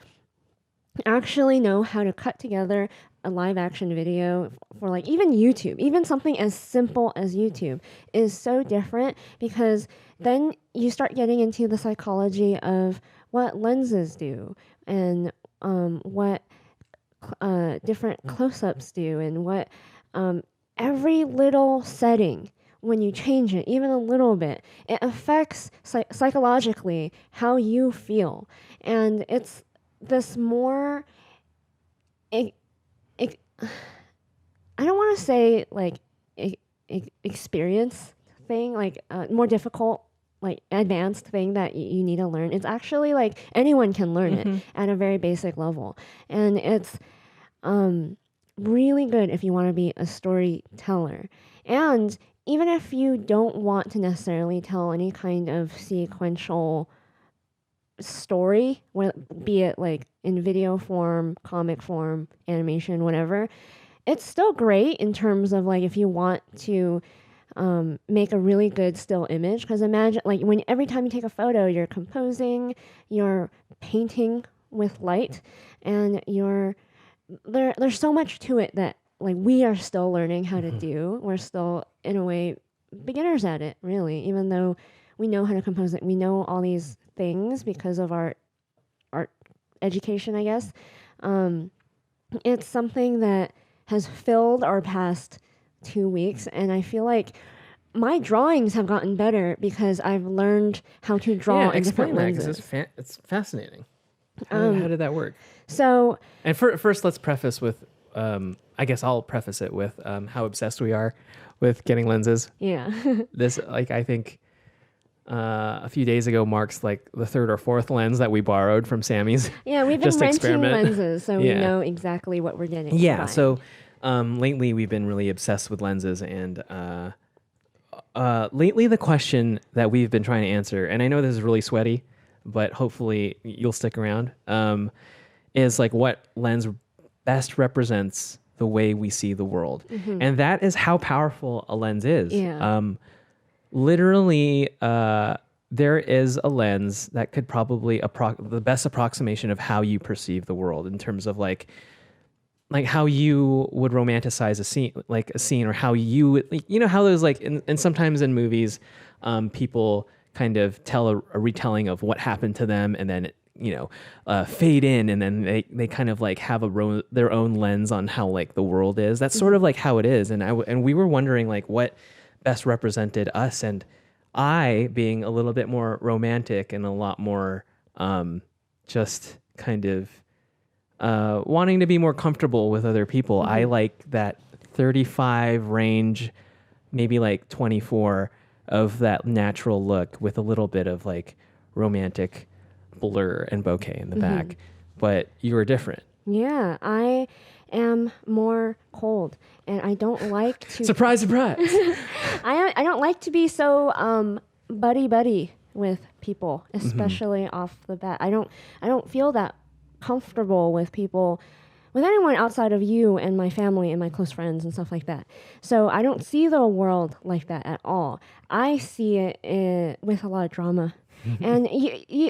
actually know how to cut together a live action video for like even YouTube, even something as simple as YouTube is so different because then you start getting into the psychology of what lenses do and what different close-ups do and what every little setting, when you change it even a little bit, it affects psychologically how you feel. And it's this more I don't want to say like experience thing, like more difficult, like advanced thing that you need to learn. It's actually like anyone can learn it at a very basic level. And it's really good if you want to be a storyteller. And even if you don't want to necessarily tell any kind of sequential story, be it like in video form, comic form, animation, whatever, it's still great in terms of like if you want to make a really good still image. Because imagine like every time you take a photo, you're composing, you're painting with light, and there's so much to it that like we are still learning how to do. We're still in a way beginners at it, really, even though we know how to compose it. We know all these things because of our art education, I guess. It's something that has filled our past 2 weeks, and I feel like my drawings have gotten better because I've learned how to draw in different lenses. It's fascinating. How did that work? So, and first, let's preface with, I guess I'll preface it with how obsessed we are with getting lenses. Yeah. This, like, I think a few days ago marks like the third or fourth lens that we borrowed from Sammy's. Yeah, we've been renting lenses, so we know exactly what we're getting. Yeah, so lately we've been really obsessed with lenses, and lately the question that we've been trying to answer, and I know this is really sweaty, but hopefully you'll stick around, is like what lens best represents the way we see the world. And that is how powerful a lens is. Yeah. Literally, there is a lens that could probably the best approximation of how you perceive the world in terms of like how you would romanticize a scene, or how you would, how those like, and sometimes in movies, people kind of tell a retelling of what happened to them, and then fade in, and then they kind of like have their own lens on how like the world is. That's sort of like how it is. And we were wondering like what best represented us, and I, being a little bit more romantic and a lot more just kind of wanting to be more comfortable with other people, I like that 35 range, maybe like 24 of that natural look with a little bit of like romantic blur and bokeh in the back. But you were different. Yeah, am more cold, and I don't like to Surprise, surprise. I don't like to be so buddy with people, especially off the bat. I don't feel that comfortable with people, with anyone outside of you and my family and my close friends and stuff like that. So I don't see the world like that at all. I see it with a lot of drama. And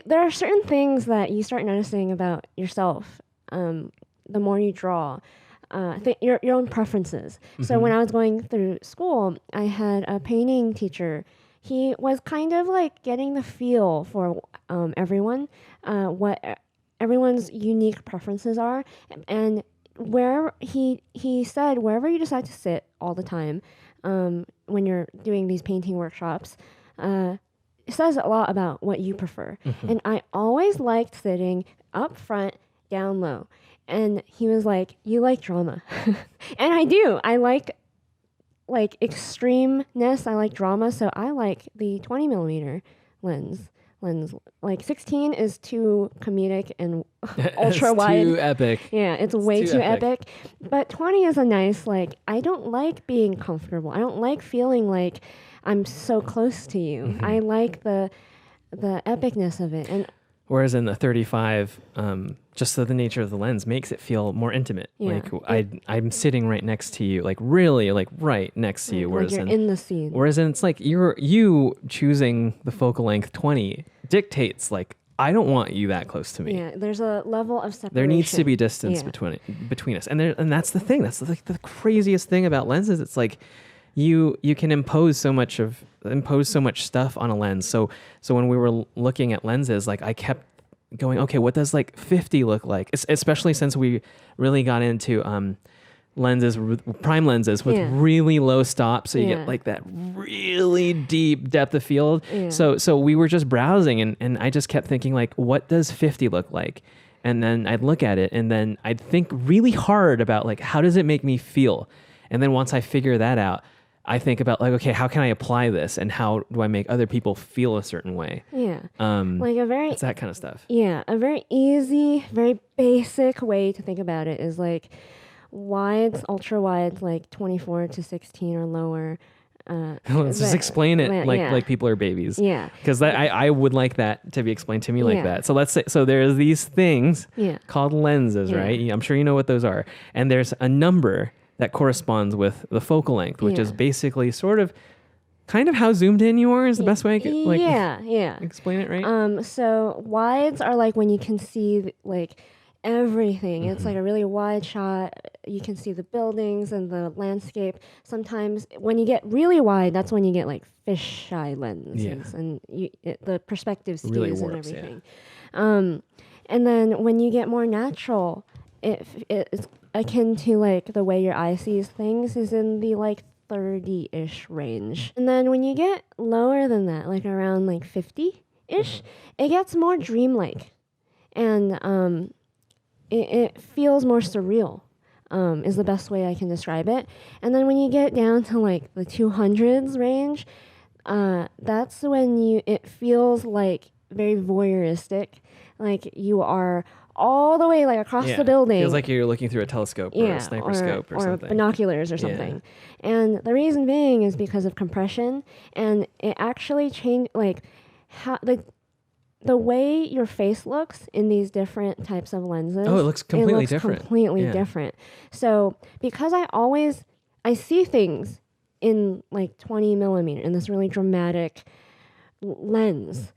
there are certain things that you start noticing about yourself the more you draw. Your own preferences. So when I was going through school, I had a painting teacher. He was kind of like getting the feel for everyone, what everyone's unique preferences are, and wherever he said wherever you decide to sit all the time when you're doing these painting workshops, it says a lot about what you prefer. And I always liked sitting up front, down low. And he was like, "You like drama." And I do. I like extremeness. I like drama. So I like the 20 millimeter lens. Like 16 is too comedic and ultra wide. Too epic. Yeah, it's way too epic. But 20 is a nice, like, I don't like being comfortable. I don't like feeling like I'm so close to you. I like the epicness of it. And whereas in the 35, just the nature of the lens makes it feel more intimate. Yeah. Like I'm sitting right next to you, like really, like right next to you. Whereas you're in the scene. Whereas it's like you choosing the focal length 20 dictates like, I don't want you that close to me. Yeah, there's a level of separation. There needs to be distance between us, and that's the thing. That's like the craziest thing about lenses. It's like you can impose so much stuff on a lens. So when we were looking at lenses, like I kept going, okay, what does like 50 look like? Especially since we really got into lenses, prime lenses with really low stop, so you get like that really deep depth of field. So we were just browsing, and I just kept thinking like, what does 50 look like? And then I'd look at it, and then I'd think really hard about like, how does it make me feel? And then once I figure that out, I think about like, okay, how can I apply this, and how do I make other people feel a certain way? Yeah. It's that kind of stuff. Yeah. A very easy, very basic way to think about it is like wides, ultra wides, like 24 to 16 or lower. Let's just explain it like people are babies. Yeah. Because I would like that to be explained to me like that. So let's say, so there's these things called lenses, right? I'm sure you know what those are. And there's a number that corresponds with the focal length, which is basically kind of how zoomed in you are is the best way I could explain it, right? So wides are like when you can see like everything. It's like a really wide shot. You can see the buildings and the landscape. Sometimes when you get really wide, that's when you get like fisheye lenses and the perspective skews really and warps, everything. And then when you get more natural, it's akin to like the way your eye sees things is in the like 30-ish range. And then when you get lower than that, like around like 50-ish, it gets more dreamlike. And it feels more surreal, is the best way I can describe it. And then when you get down to like the 200s range, that's when it feels like very voyeuristic, like you are all the way like across the building. Feels like you're looking through a telescope or a sniper scope or something. Binoculars or something. And the reason being is because of compression, and it actually changed like how the way your face looks in these different types of lenses. Oh, it looks completely different. Completely different. So because I see things in like 20 millimeter in this really dramatic lens.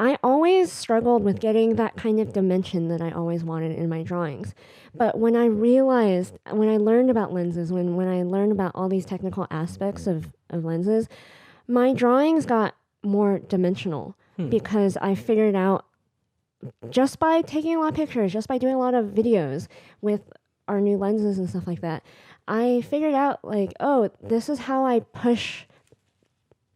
I always struggled with getting that kind of dimension that I always wanted in my drawings. But when I learned about lenses, when I learned about all these technical aspects of lenses, my drawings got more dimensional because I figured out just by taking a lot of pictures, just by doing a lot of videos with our new lenses and stuff like that, I figured out like, oh, this is how I push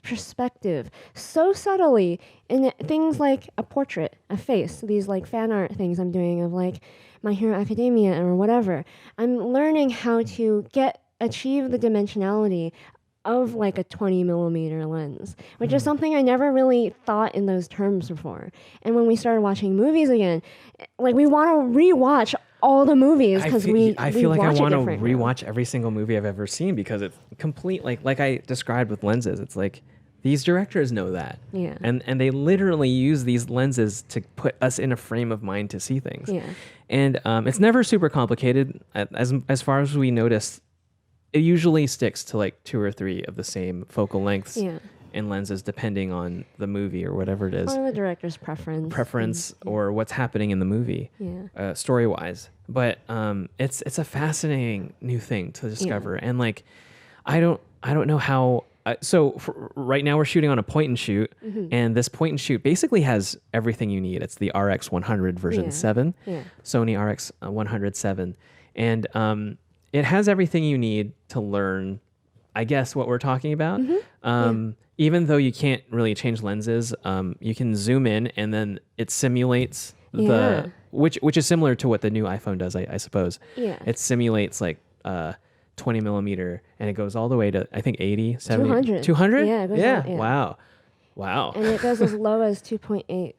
perspective so subtly in things like a portrait, a face, these like fan art things I'm doing of like My Hero Academia or whatever. I'm learning how to achieve the dimensionality of like a 20 millimeter lens, which is something I never really thought in those terms before. And when we started watching movies again, like we want to rewatch all the movies because I feel like I want to rewatch every single movie I've ever seen because it's complete. Like I described with lenses, it's like these directors know that. Yeah. And they literally use these lenses to put us in a frame of mind to see things. Yeah. And it's never super complicated. As far as we noticed, it usually sticks to like 2 or 3 of the same focal lengths. Yeah. And lenses depending on the movie or whatever it is. Or the director's preference. Or what's happening in the movie, story wise. But it's a fascinating new thing to discover. And like, I don't know how. Right now we're shooting on a point and shoot, and this point and shoot basically has everything you need. It's the RX 100 version 7, Sony RX 107, and it has everything you need to learn, I guess, what we're talking about. Even though you can't really change lenses, you can zoom in and then it simulates which is similar to what the new iPhone does, I suppose. Yeah. It simulates like 20 millimeter and it goes all the way to, I think, 80, 70. 200. 200? Yeah, it goes Yeah. Wow. And it goes as low as 2.8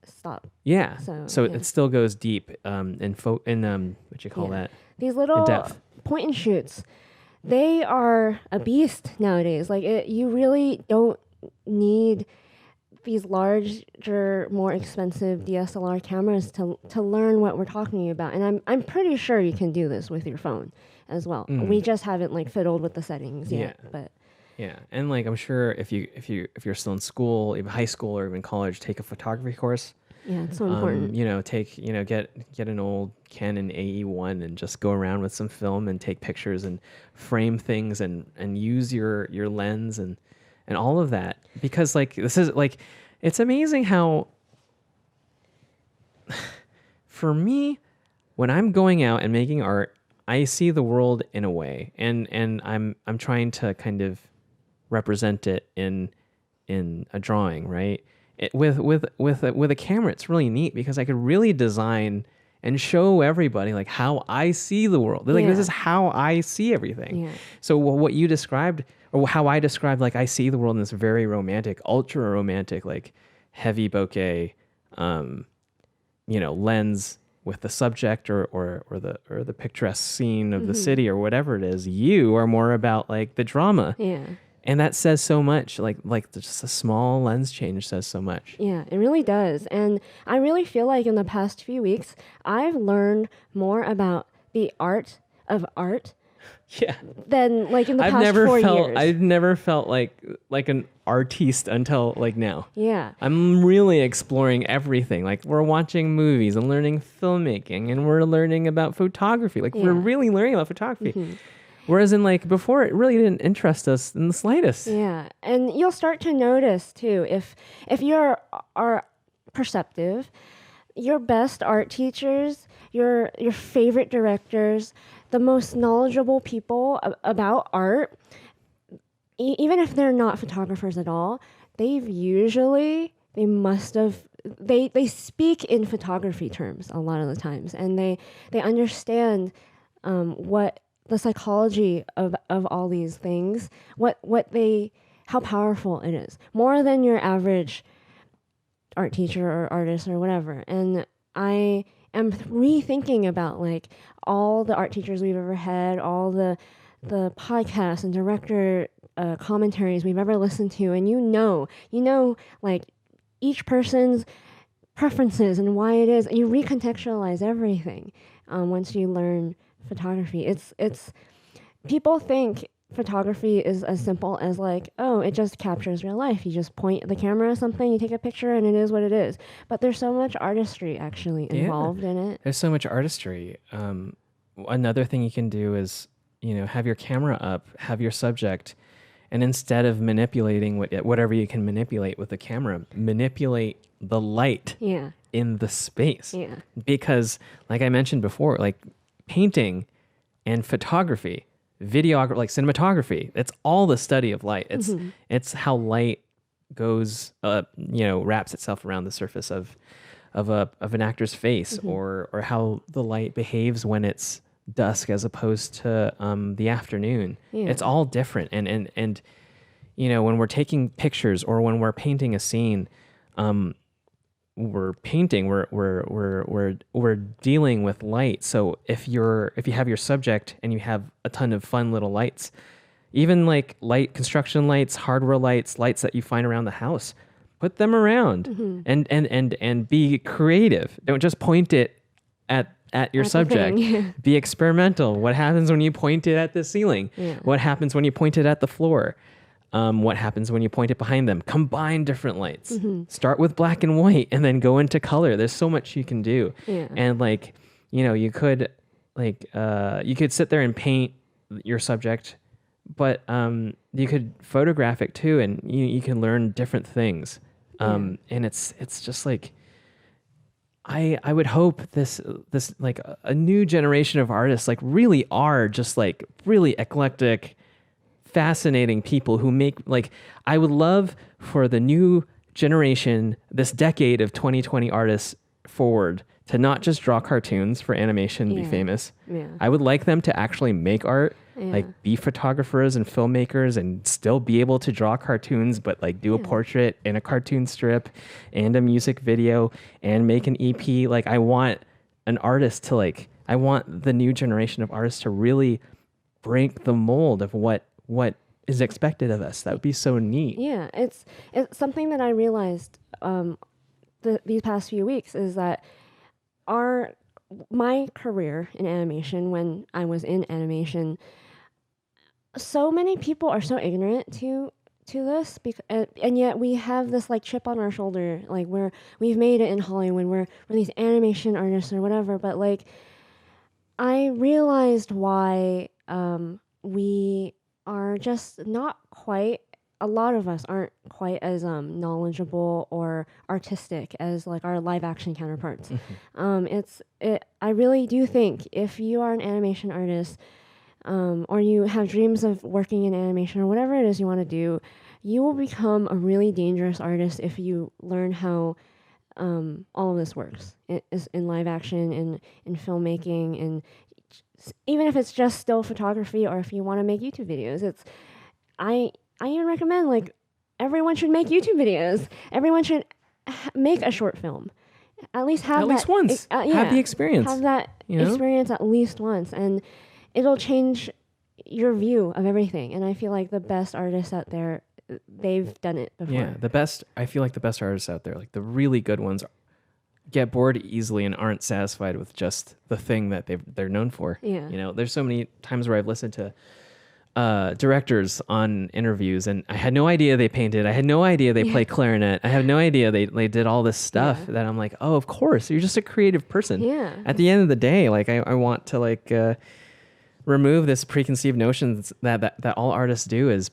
stop. Yeah. So it still goes deep in what you call that? These little point and shoots. They are a beast nowadays. Like you really don't need these larger, more expensive DSLR cameras to learn what we're talking about. And I'm pretty sure you can do this with your phone as well. We just haven't like fiddled with the settings yet. But and like I'm sure if you're still in school, even high school or even college, take a photography course. Yeah, it's so important. Get an old Canon AE1 and just go around with some film and take pictures and frame things and use your lens and all of that. Because like this is like, it's amazing how for me, when I'm going out and making art, I see the world in a way and I'm trying to kind of represent it in a drawing, right? With a camera, it's really neat because I could really design and show everybody like how I see the world. Like this is how I see everything. Yeah. So what you described, or how I described, like I see the world in this very romantic, ultra romantic, like heavy bokeh, lens with the subject or the picturesque scene of the city or whatever it is. You are more about like the drama. Yeah. And that says so much, like just a small lens change says so much. Yeah, it really does. And I really feel like in the past few weeks, I've learned more about the art of art than like in the past 4 years. I've never felt like an artiste until like now. Yeah. I'm really exploring everything. Like we're watching movies and learning filmmaking and we're learning about photography. Like we're really learning about photography. Whereas in like before, it really didn't interest us in the slightest. Yeah, and you'll start to notice too, if you are perceptive, your best art teachers, your favorite directors, the most knowledgeable people about art, even if they're not photographers at all, they speak in photography terms a lot of the times, and they understand what the psychology of all these things, how powerful it is, more than your average art teacher or artist or whatever. And I am rethinking about like all the art teachers we've ever had, all the podcasts and director commentaries we've ever listened to, and you know like each person's preferences and why it is. You recontextualize everything once you learn photography. It's people think photography is as simple as like, oh, it just captures real life. You just point the camera at something, you take a picture, and it is what it is. But there's so much artistry actually involved in it. There's so much artistry. Another thing you can do is, have your camera up, have your subject, and instead of manipulating whatever you can manipulate with the camera, manipulate the light in the space. Yeah. Because like I mentioned before, like painting and photography, videography, like cinematography, it's all the study of light. It's how light goes, wraps itself around the surface of an actor's face, or how the light behaves when it's dusk as opposed to the afternoon. Yeah. It's all different, and when we're taking pictures or when we're painting a scene, we're painting, we're dealing with light. So if you have your subject and you have a ton of fun little lights, even like light construction lights, hardware lights, lights that you find around the house, put them around and be creative. Don't just point it at your subject. Be experimental. What happens when you point it at the ceiling? What happens when you point it at the floor? What happens when you point it behind them? Combine different lights. Start with black and white and then go into color. There's so much you can do. And like, you could sit there and paint your subject, but you could photograph it too, and you can learn different things. And it's just like, I would hope this like a new generation of artists like really are just like really eclectic, fascinating people who make like, I would love for the new generation, this decade of 2020 artists forward, to not just draw cartoons for animation, be famous. I would like them to actually make art, like be photographers and filmmakers and still be able to draw cartoons, but like do a portrait and a cartoon strip and a music video and make an EP. Like I want an artist to like, I want the new generation of artists to really break the mold of what is expected of us. That would be so neat. Yeah, it's something that I realized these past few weeks is that my career in animation, when I was in animation, so many people are so ignorant to this, and yet we have this like chip on our shoulder, like we've made it in Hollywood, we're these animation artists or whatever. But like, I realized why we are just not quite. A lot of us aren't quite as knowledgeable or artistic as like our live action counterparts. I really do think if you are an animation artist, or you have dreams of working in animation or whatever it is you want to do, you will become a really dangerous artist if you learn how all of this works in live action, in filmmaking, and even if it's just still photography, or if you want to make YouTube videos. I even recommend, like, everyone should make YouTube videos. Everyone should make a short film. At least once. Have the experience. Have that experience at least once. And it'll change your view of everything. And I feel like the best artists out there, they've done it before. Yeah, I feel like the best artists out there, like the really good ones, get bored easily and aren't satisfied with just the thing that they're known for. Yeah. There's so many times where I've listened to directors on interviews, and I had no idea they painted. I had no idea they play clarinet. I had no idea they did all this stuff that I'm like, oh, of course, you're just a creative person. Yeah. At the end of the day, like I want to like remove this preconceived notions that all artists do is,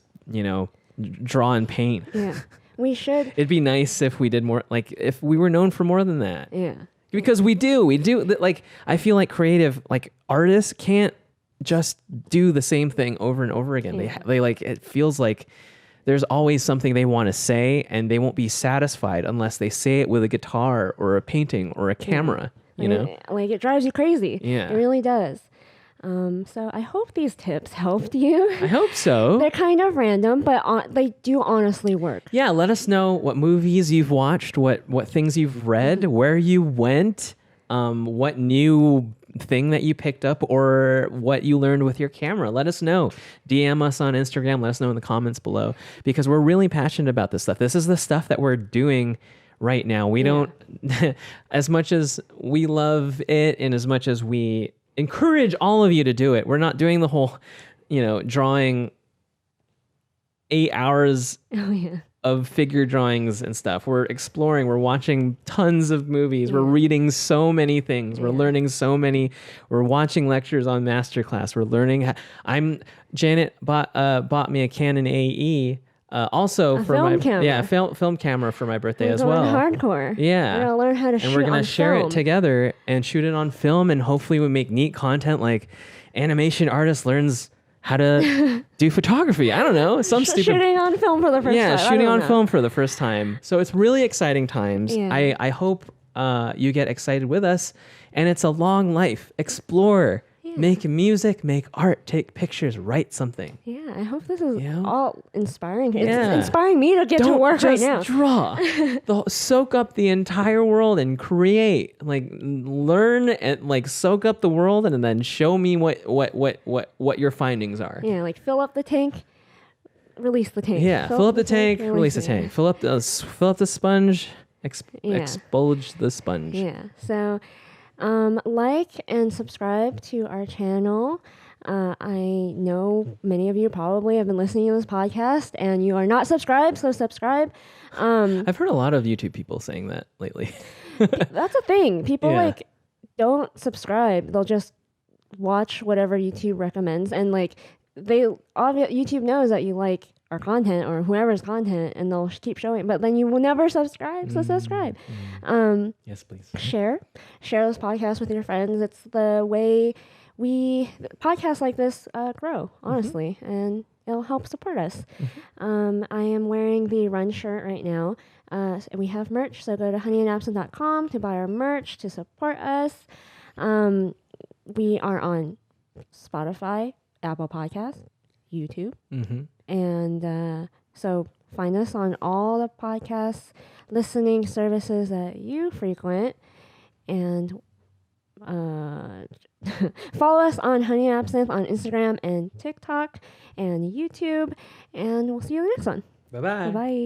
draw and paint. Yeah. We should. It'd be nice if we did more, like if we were known for more than that. Yeah. Because we do. Like, I feel like creative, like artists can't just do the same thing over and over again. They like, it feels like there's always something they want to say, and they won't be satisfied unless they say it with a guitar or a painting or a camera, Like it drives you crazy. Yeah. It really does. So I hope these tips helped you. I hope so. They're kind of random, but they do honestly work. Yeah. Let us know what movies you've watched, what things you've read, where you went, what new thing that you picked up, or what you learned with your camera. Let us know. DM us on Instagram. Let us know in the comments below, because we're really passionate about this stuff. This is the stuff that we're doing right now. We don't, as much as we love it and as much as we encourage all of you to do it, we're not doing the whole, drawing 8 hours of figure drawings and stuff. We're exploring, we're watching tons of movies, we're reading so many things, we're learning so many, we're watching lectures on Masterclass, we're learning. Janet bought me a Canon AE, also for my film camera for my birthday as well. Hardcore. Yeah, we're gonna learn how to shoot. And we're gonna share it together and shoot it on film, and hopefully we make neat content like animation artist learns how to do photography. I don't know. Shooting on film for the first time. Yeah, shooting on film for the first time. So it's really exciting times. I hope you get excited with us. And it's a long life. Explore. Make music, make art, take pictures, write something. Yeah, I hope this is You know? all inspiring. It's Yeah. inspiring me to get to work right now. Draw. Soak up the entire world and create. Like learn and like soak up the world and then show me what your findings are. Yeah, like fill up the tank, release the tank. Yeah, fill up the tank, release the tank. Fill up the sponge, expulge the sponge. Yeah. So, like and subscribe to our channel. I know many of you probably have been listening to this podcast and you are not subscribed, so subscribe. I've heard a lot of YouTube people saying that lately. That's a thing. People like don't subscribe. They'll just watch whatever YouTube recommends, and like YouTube knows that you like our content or whoever's content, and they'll keep showing. But then you will never subscribe. So subscribe. Yes, please. Share this podcast with your friends. It's the way podcasts like this grow, honestly, and it'll help support us. I am wearing the Run shirt right now. We have merch, so go to honeyandabsinthe.com to buy our merch to support us. We are on Spotify, Apple Podcasts, YouTube, and so find us on all the podcast listening services that you frequent, and follow us on Honey and Absinthe on Instagram and TikTok and YouTube, and we'll see you in the next one. Bye-bye. Bye-bye.